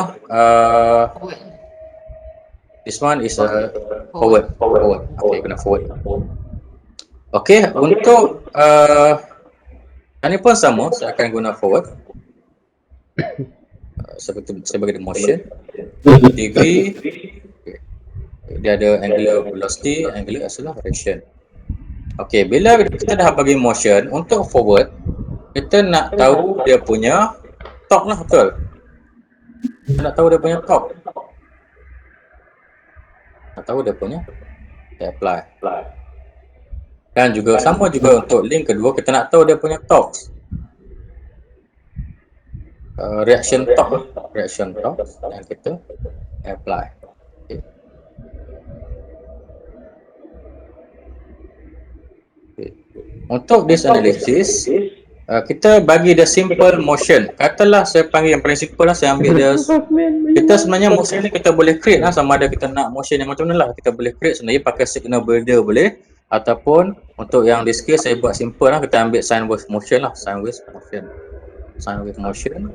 this one is a forward. Okay, guna forward. Okay, untuk ini pun sama, saya akan guna forward. Saya bagi dia motion. Degree. Dia ada angular velocity, angular acceleration. Okay, bila kita dah bagi motion, untuk forward, kita nak tahu dia punya torque lah, betul? Kita nak tahu dia punya torque. Nak tahu dia punya, kita apply. Dan juga sama juga untuk link kedua, kita nak tahu dia punya torque. Reaction torque, dan kita apply. Okay. Okay. Untuk this analysis, kita bagi dia simple motion. Katalah saya panggil yang paling simple lah, saya ambil dia. Kita sebenarnya motion ni kita boleh create lah, sama ada kita nak motion yang macam mana lah. Kita boleh create sebenarnya pakai signal builder boleh. Ataupun untuk yang this case saya buat simple lah, kita ambil sine wave motion lah, sine wave motion.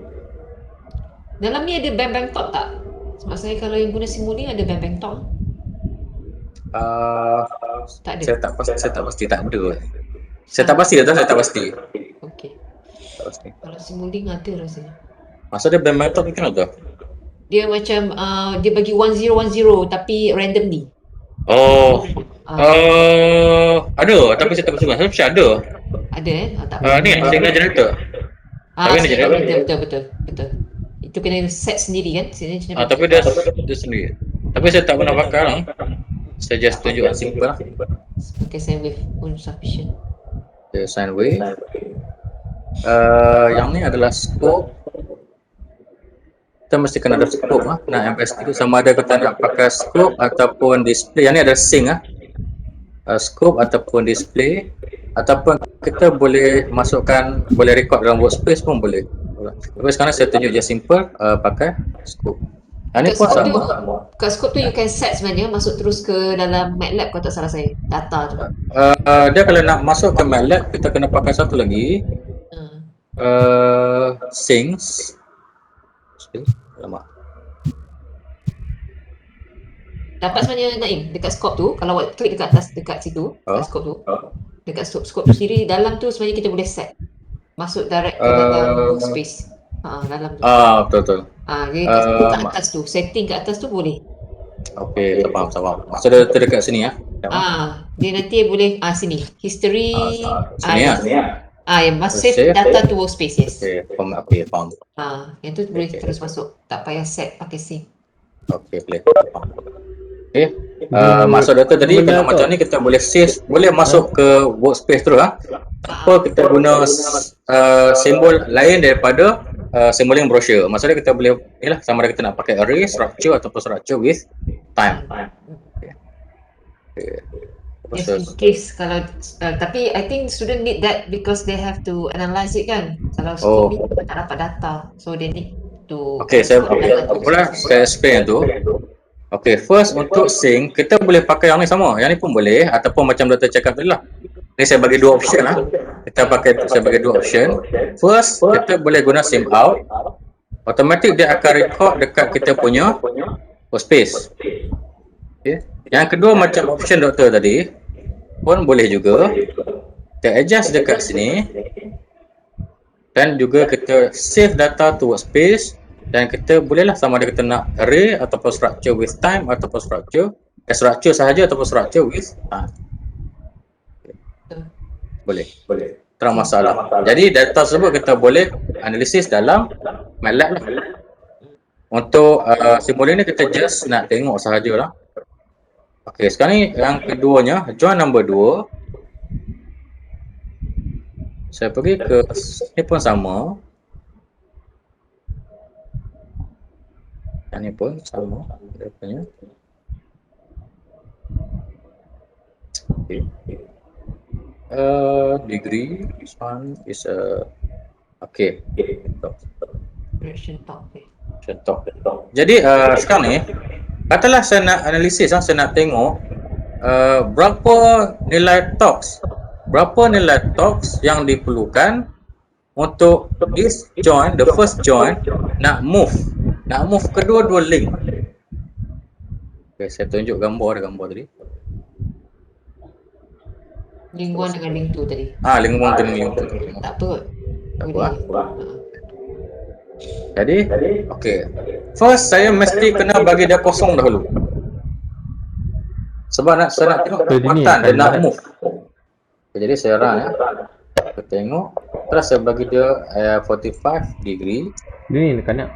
Dalam ni ada bang top tak? Sebab saya kalau yang guna Simulink ada bang top. Tak ada. Saya tak pasti tak ada. Saya tak pasti. Okey. Kalau Simulink ada rasanya. Maksud dia bang top ni kan ada? Dia macam dia bagi 1010 tapi randomly. Ada, tapi saya tak pasti. Saya mesti ada. Ada tak. Ni signal generator. Tapi ni betul. Itu kena set sendiri kan? Tapi dia sendiri. Tapi saya tak pernah pakai lah. Saya just tunjuk yang simple lah. Pakai sine wave pun sufficient. Okay, sine wave. Yang ni adalah scope. Kita mesti kena ada scope lah. Nak MPS itu sama ada kita nak pakai scope ataupun display. Yang ni ada sync lah. Scope ataupun display. Ataupun kita boleh masukkan, boleh record dalam workspace pun boleh. Tapi sekarang saya tunjuk je simple pakai scope. Yang ni pun sama. Kat scope tu you can set sebenarnya masuk terus ke dalam MATLAB kalau tak salah saya. Data tu. Dia kalau nak masuk ke MATLAB kita kena pakai satu lagi. Syncs. Lama. Dapat sebenarnya Naim dekat scope tu, kalau awak klik dekat atas dekat situ, dekat scope tu. Dekat scope tu sendiri dalam tu sebenarnya kita boleh set. Masuk direct ke dalam workspace. Dalam tu. Betul. Dia kat atas tu, setting kat atas tu boleh. Okey, faham. Maksud dia dekat sini ya. Dia nanti boleh sini history Sini yes. Yang must save Save. data to workspace, yes. Okay, faham. Yang tu boleh terus masuk, tak payah set pakai save. Okay, boleh. Okay. Masuk data tadi, benda kalau tu? macam ni kita boleh save, boleh masuk ke workspace terus tanpa kita guna simbol lain daripada simbol yang brochure. Maksudnya kita boleh sama ada kita nak pakai array, structure ataupun structure with time. Okay. Yes, in case kalau tapi I think student need that because they have to analyze it kan. Kalau skimming tak dapat data, so they need to saya explain tu. Okay, first untuk sync kita boleh pakai yang ni sama. Yang ni pun boleh ataupun macam Dr. cakap tadi lah. Ni saya bagi dua option lah. Saya bagi dua option. First, kita boleh guna sim out. Automatic dia akan record dekat kita punya workspace. Okay. Yang kedua macam option doktor tadi pun boleh juga. Kita adjust dekat sini dan juga kita save data to workspace dan kita bolehlah sama ada kita nak array ataupun structure with time ataupun structure sahaja ataupun structure with time. Boleh. Tak masalah. Jadi data tersebut kita boleh analisis dalam MATLAB lah. Untuk simbol ini kita just nak tengok sahajalah. Okey, sekarang ni yang keduanya, join number 2. Saya pergi ke ni pun sama. Yang ni pun sama dia punya. Okay. Degree, this one is okay. direction talk. Jadi sekarang ni katalah saya nak analisis, saya nak tengok berapa nilai talks yang diperlukan untuk this join, the first join nak move kedua-dua link. Okay, saya tunjuk gambar tadi. Link 1 dengan link 2 tadi. Link 1 dengan link 2. Tak apa. Jadi, okay. First, saya mesti kena bagi dia kosong dahulu. Sebab saya nak tengok kekuatan dia nak move. Okay, jadi saya run ya. Kita tengok. Terus saya bagi dia 45 degree. Ni dekat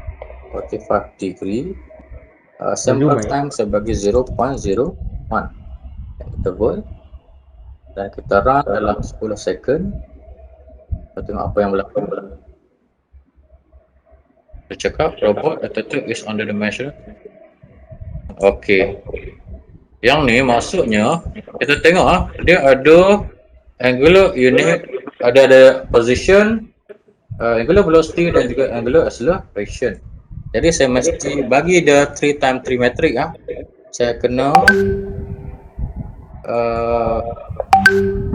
45 degree. Sample time saya bagi 0.01. Kita buat. Dan kita run dalam 10 second. Kita tengok apa yang berlaku. Dia cakap robot attitude is under the measure. Okay. Yang ni maksudnya kita tengok dia ada angular unit, ada position, angular velocity dan juga angular acceleration. Jadi saya mesti bagi dia 3x3 metric Saya kena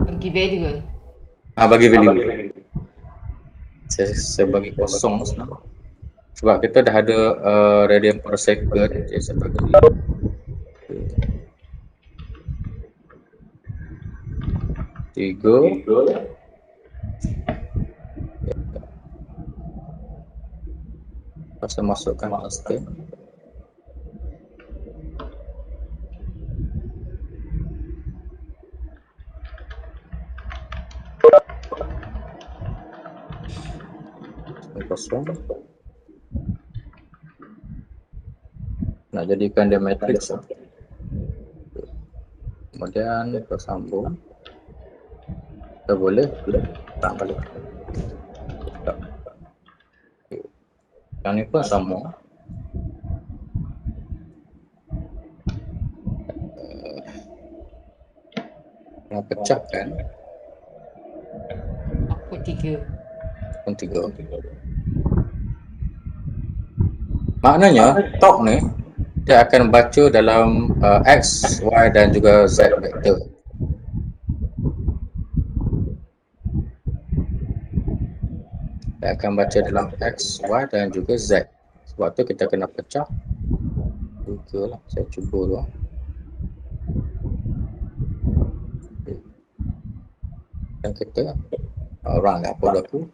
bagi value kan? Bagi value. Saya bagi kosong sebenarnya. Sebab kita dah ada radian per second. Jadi saya bagi 3. Saya masukkan constant. Kosong. Nak jadikan dia matrix. Kemudian kita sambung. Kita boleh tak balik. Yang ni pun sama. Yang pecahkan. Output 3. Maknanya talk ni dia akan baca dalam X, Y dan juga Z vector. Dia akan baca dalam X, Y dan juga Z. Sebab tu kita kena pecah. Juga lah, saya cuba dulu. Dan kita run apa berlaku.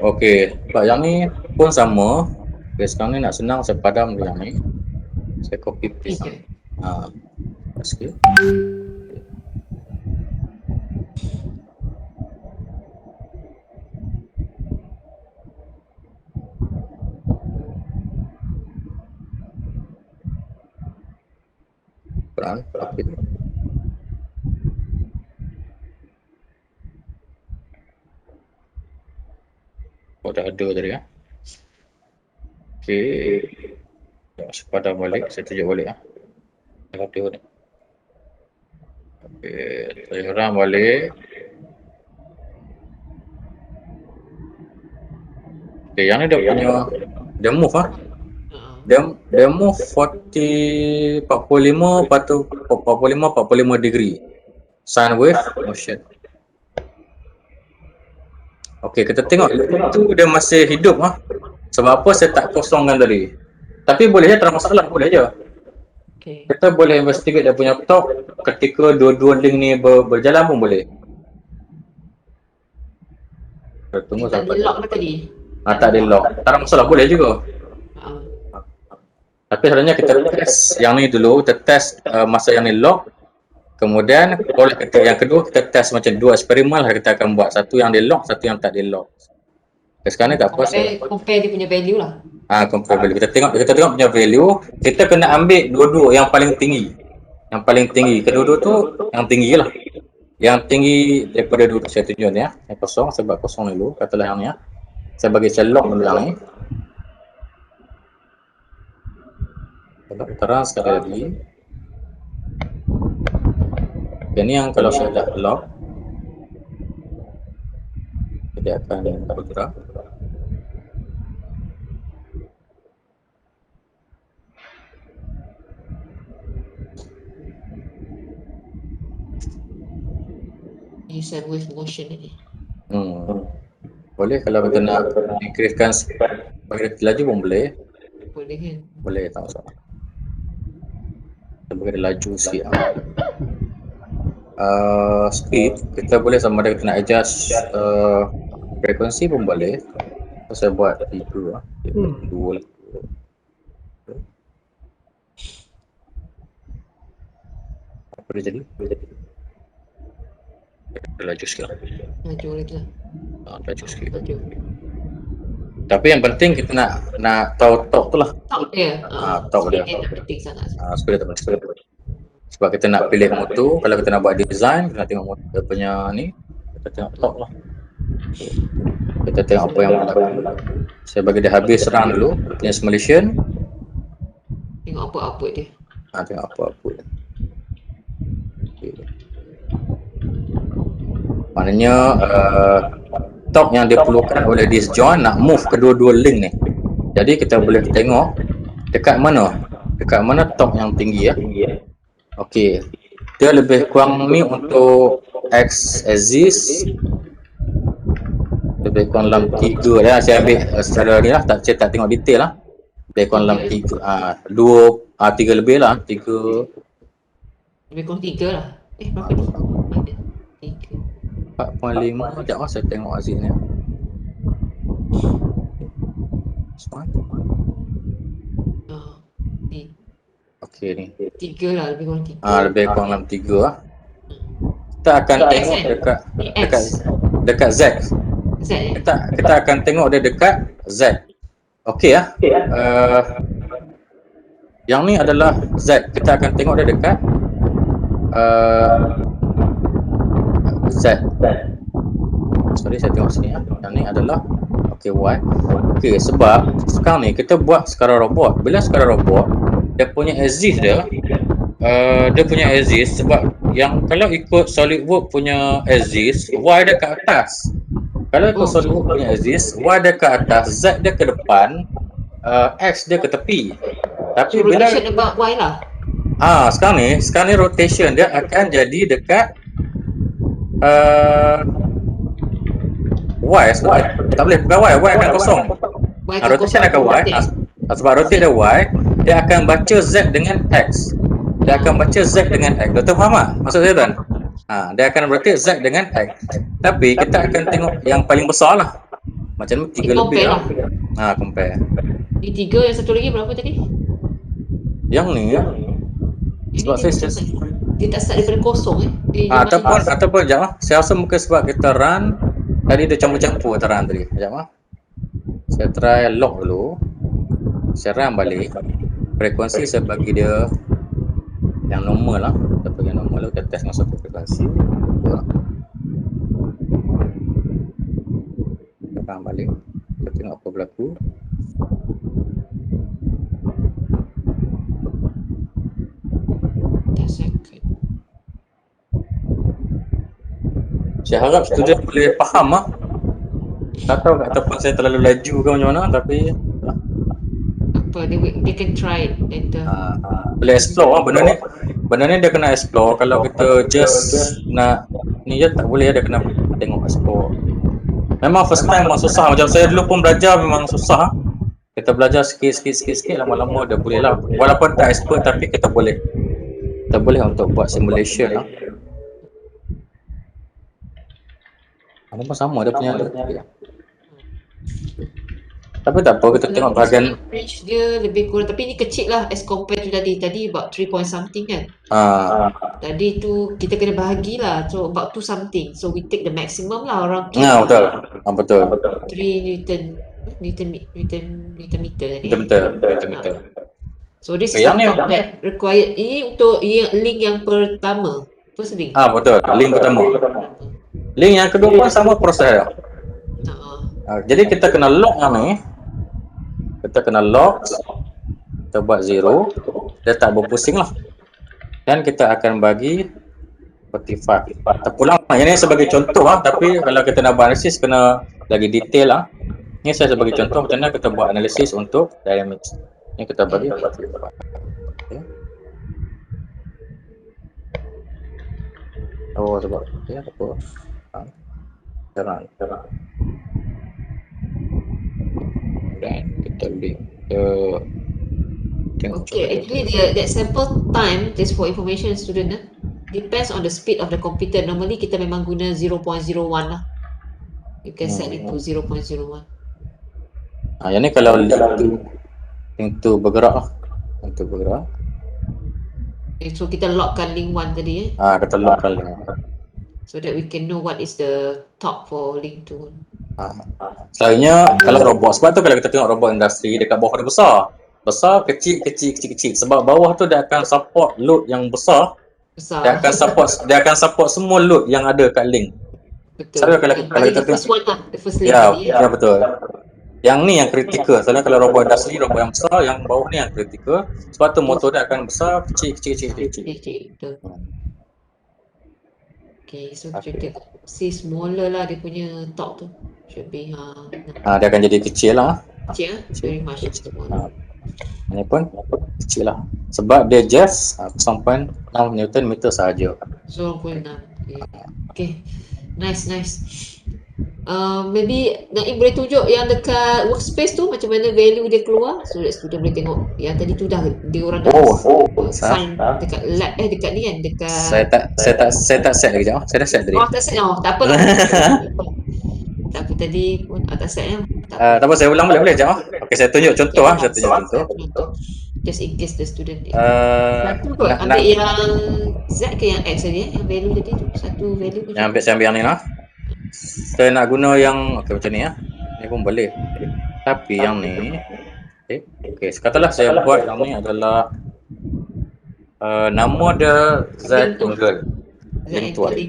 Okey, sebab yang ni pun sama. Okay, sekarang ni nak senang saya padam dia yang ni. Saya copy paste. Okay. Sikit. Peran, copy. Oh, dah ada tadi ya. Okey. Saya padam balik, saya tunjuk balik ya. Saya copy balik. Okey, saya run balik. Okey, yang ni dia punya dia move ah. Dia move 45 lepas tu 45 degree. Sine wave motion. Okey, kita tengok itu dia masih hidup ah. Sebab apa saya tak kosongkan tadi. Tapi boleh je, tak ada masalah, boleh je. Okay. Kita boleh investigate dia punya top ketika dua-dua link ni berjalan pun boleh. Kita tunggu Tak sampai ada lock lah tadi. tak ada lock. Tak ada masalah, boleh juga. Ah. Tapi sebenarnya kita test yang ni dulu, kita test masa yang ni lock. Kemudian kalau yang kedua kita test macam dua eksperimen lah kita akan buat. Satu yang di lock, satu yang tak di lock. Sekarang ni tak apa. Compare dia punya value lah. Compare value. Kita tengok punya value. Kita kena ambil dua-dua yang paling tinggi. Yang paling tinggi. Kedua-dua tu yang tinggi lah. Yang tinggi daripada dua tu saya tunjuk ni ya. Yang kosong, saya buat kosong dulu. Katalah yang ni ya. Saya bagi saya lock dulu yang ni. Terang sekali lagi. Ini yang kalau saya dah lock, dia akan bergerak. Ini sine wave motion ni. Boleh kalau kita nak increasekan bagi laju pun boleh. Boleh kan? Boleh, tak masalah. Kita bagi dia laju sikit. Speed, kita boleh sama ada kita nak adjust frekuensi pun boleh. Saya buat 3 lah. 2 lah. Apa dia jadi? Kita laju sikit lah. Laju lagi lah. Laju sikit. Laju. Tapi yang penting kita nak tahu top tu lah. Top dia. Top dia. Dia tak penting sangat. Speed dia tak penting. Sebab kita nak pilih motor, kalau kita nak buat design, kita nak tengok motor punya ni, kita tengok top lah. Kita tengok apa yang berlaku. Saya bagi dia habis run dulu, punya simulation. Tengok apa output dia. Tengok apa output. Okay. Maknanya top yang diperlukan oleh disjoint nak move kedua-dua link ni. Jadi kita boleh tengok dekat mana top yang tinggi ya. Okey, dia lebih kurang ni untuk X axis lebih kurang dalam 3 lah. Saya ambil secara ni lah, saya tak tengok detail lah. Lebih kurang dalam 3, 3 lebih lah, 3. Lebih kurang 3 lah. Berapa ni? Ada 3. 4.5, sekejap lah saya tengok Aziz ni. Smart. Okey ni. 3 lah, lebih kurang 3. Lebih kurang dalam 3 lah. Kita akan tengok dekat Z. Z ya? Kita akan tengok dia dekat Z. Okey ya. Yang ni adalah Z. Kita akan tengok dia dekat Z. Sorry, saya tengok sini ya. Yang ni adalah Y. Okey, sebab sekarang ni kita buat skala robot. Bila skala robot, dia punya axis dia punya axis, sebab yang kalau ikut SolidWorks punya axis, Y dia ke atas. Kalau ikut SolidWorks punya axis, Y dia ke atas, Z dia ke depan, X dia ke tepi. Tapi So, bila rotation about Y lah. sekarang ni rotation dia akan jadi dekat Y sebab tak boleh bukan Y akan kosong. Rotation akan Y. Sebab rotate dia Y, dia akan baca Z dengan X. Dia akan baca Z dengan X. Doktor faham tak maksud saya tuan? Dia akan rotate Z dengan X. Tapi kita akan tengok yang paling besar lah. Macam ni 3 lebih lah. Compare. Ni 3, yang satu lagi berapa tadi? Yang ni ya. Yang Sebab ni dia saya macam dia tak start daripada kosong Dia ataupun sekejap lah. Saya rasa mungkin sebab kita run tadi dia campur-campur kita run tadi. Sekejap lah. Saya try lock dulu. Saya run balik. Frekuensi saya bagi dia yang normal lah. Kita bagi yang normal lah. Kita test dengan satu frekuensi. Dua. Kita run balik. Kita tengok apa berlaku. Saya harap student boleh faham lah. Tak tahu ataupun saya terlalu laju ke macam mana, tapi apa dia can try it later. boleh explore lah benda ni dia kena explore. Kalau kita just nak ni je tak boleh, dia kena tengok explore. Memang first time memang susah, macam saya dulu pun belajar memang susah. Kita belajar sikit lama-lama dia boleh lah. Walaupun tak expert tapi kita boleh untuk buat simulation lah. Apa pun sama dia punya. Tapi tak apa, kita tengok bahagian range dia lebih kurang, tapi ni kecil lah as compared to tadi about 3 point something kan. Tadi tu kita kena bahagilah, so about 2 something, so we take the maximum lah, around 3. Betul. 3 Newton meter tadi. Meter. So this is something that required. Ini untuk link yang pertama, first link. Betul, link pertama. Link yang kedua pun sama proses dia. Jadi kita kena lock yang ni. Kita kena lock. Kita buat 0. Dia tak berpusing lah. Dan kita akan bagi 45. Terpulang. Yang ni sebagai contoh lah. Tapi kalau kita nak buat analisis kena lagi detail lah. Ini saya sebagai contoh macam mana kita buat analisis untuk dynamics. Ini kita bagi 45. Okay. Sebab apa? Terang. Dan kita link Okay, actually that sample time, just for information student, depends on the speed of the computer. Normally kita memang guna 0.01 lah. You can set it to 0.01. Yang ni kalau link tu bergerak lah. Untuk bergerak. So kita lockkan link 1 tadi Kita lockkan link 1. So that we can know what is the top for link 2. Selalunya kalau robot, sebab tu kalau kita tengok robot industri dekat bawah dia besar, kecil. Sebab bawah tu dia akan support load yang besar. Dia akan support semua load yang ada kat link. Betul. Selalu kalau kita the first one lah, the first link tadi. Ya, betul. Yang ni yang kritikal. Selalunya kalau robot industri, robot yang besar, yang bawah ni yang kritikal. Sebab tu motor dia akan besar, kecil. Betul. Okay, so kita see smaller lah dia punya top tu. Should be dia akan jadi kecil lah. Kecil very much smaller. Ini pun kecil lah. Sebab dia just 0.6 Newton meter sahaja. 0.6. Okay. Nice. Maybe Naim boleh tunjuk yang dekat workspace tu macam mana value dia keluar, so that student boleh tengok. Yang tadi tu dah dia orang dah sign dekat lab dekat ni kan, dekat saya tak set lagi jap. Saya dah set tadi. tak set tak apa lah. Tak apa tadi pun tak set tak apa, saya ulang boleh jap. Okey, saya tunjuk contoh saya tunjuk contoh. Just in case the student satu kot, ambil yang Z ke yang X tadi yang value tadi tu, satu value tu. Yang ambil yang ni lah. Saya nak guna yang macam ni ni pun boleh. Tapi yang ni okey, katalah saya buat yang ni adalah nama dia Z angle link 1.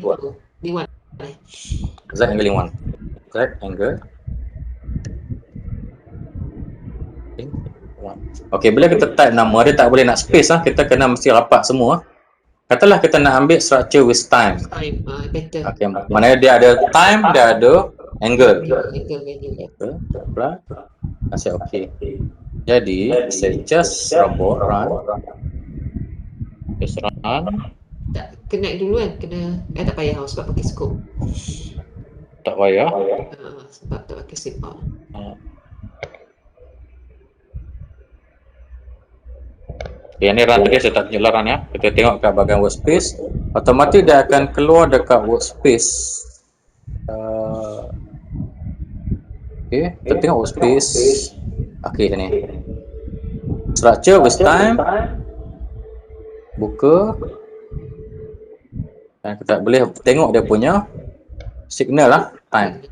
Z angle link 1. Z angle link 1. Okey, bila kita type nama dia tak boleh nak space kita kena mesti rapat semua. Katalah kita nak ambil structure with time. Better. Okay, mana dia ada time, dia ada angle. Masih okey. Jadi, saya just robot run. Just run. Tak connect dulu kan, tak payah sebab pakai scope. Tak payah. Sebab tak pakai scope. Yang ni run tadi saya tak tunjuk run Kita tengok kat bahagian workspace. Otomatik dia akan keluar dekat workspace. Okey, kita tengok workspace. Okay, ni. Structure with time. Buka. Dan kita boleh tengok dia punya signal lah, time.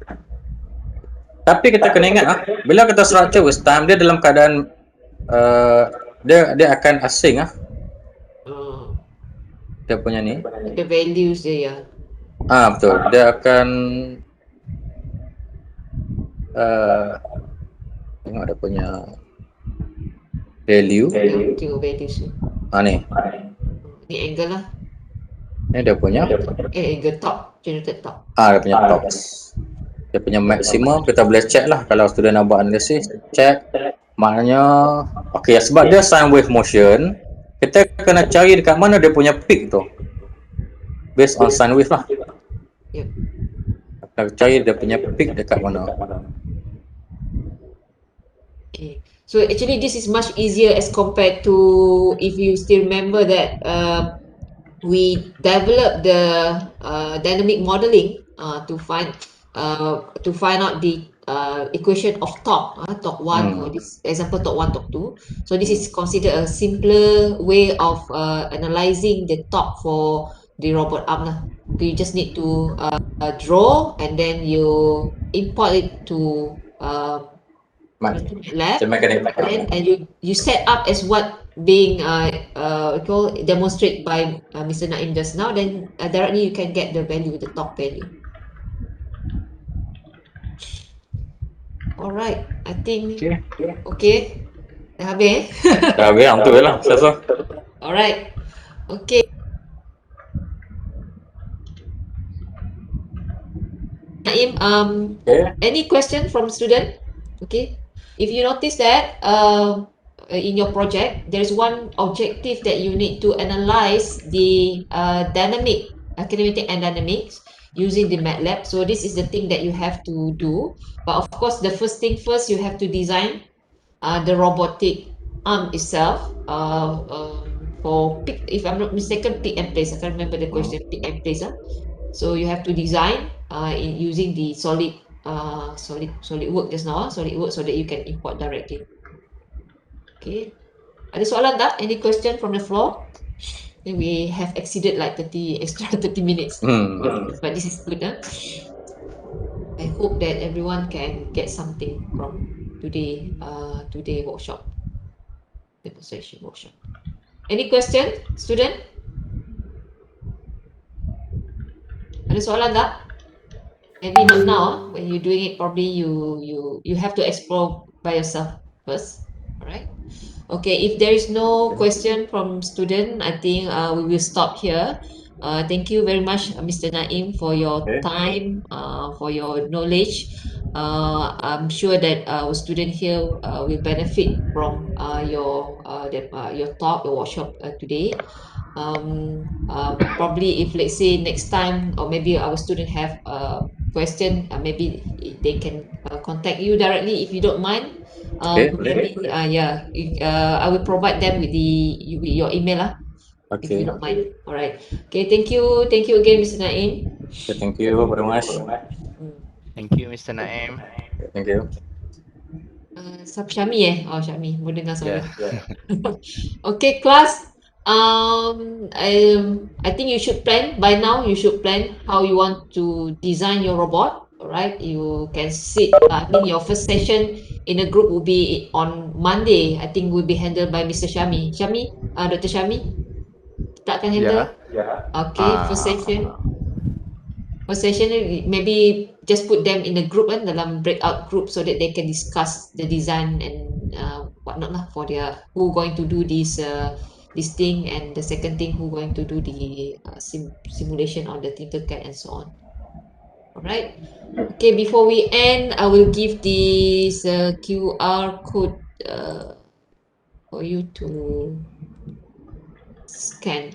Tapi kita kena ingat lah, bila kita structure with time, dia dalam keadaan dia akan asing lah. Dia punya ni. The values dia ya. Betul. Dia akan tengok dia punya value. Tengok values tu. Ni. Ni angle lah. Ni dia punya. Angle top, generated top. Dia punya top. Dia punya maksimum kita boleh check lah kalau student nak buat analisis, check. Maknanya okey, sebab dia sine wave motion, kita kena cari dekat mana dia punya peak tu. Based on sine wave lah. Yep. Kita cari dia punya peak dekat mana. Okay. So actually this is much easier as compared to if you still remember that we developed the dynamic modeling to find out the equation of torque, torque 1 or this example torque 1, torque 2. So this is considered a simpler way of analyzing the torque for the robot arm lah. So you just need to draw and then you import it to lab, and you set up as what being demonstrated by Mr. Naim just now. Then directly you can get the value, the torque value. Alright, I think okay. Dah habis Dah habis, hantu lah. Selesai. Alright. Okay. Naim, any question from student? Okay. If you notice that in your project, there is one objective that you need to analyze the dynamic, kinematic and dynamics using the MATLAB. So this is the thing that you have to do. But of course, the first thing first, you have to design the robotic arm itself for pick, if I'm not mistaken, pick and place. I can't remember the question, pick and place. So you have to design in using the solid work just now, solid work, so that you can import directly. Okay. Ada soalan tak? Any question from the floor? Then we have exceeded like 30 minutes. But this is good. I hope that everyone can get something from today workshop, demonstration workshop. Any question, student? Ada soalan tak? Maybe not now. When you're doing it, probably you have to explore by yourself first. Alright. Okay, if there is no question from student, I think we will stop here. Thank you very much, Mr. Naim, for your time, for your knowledge. I'm sure that our student here will benefit from your talk, your workshop today. Probably if let's say next time, or maybe our student have a question, maybe they can contact you directly if you don't mind. Maybe, I will provide them with your email if you don't mind. All right. Okay. Thank you again, Mr. Naim. Thank you very much. Thank you, Mr. Naim. Thank you. Syami Syami, mau dengar suara. Okay, class. I think you should plan by now. You should plan how you want to design your robot. Alright, you can sit. I mean, your first session in a group will be on Monday. I think will be handled by Mr. Syami. Dr. Syami, kita akan handle. Okay, first session maybe just put them in a group dalam breakout group so that they can discuss the design and whatnot lah for their who going to do this thing, and the second thing who going to do the simulation on the Tinkercad and so on. Alright. Okay, before we end, I will give this QR code for you to scan.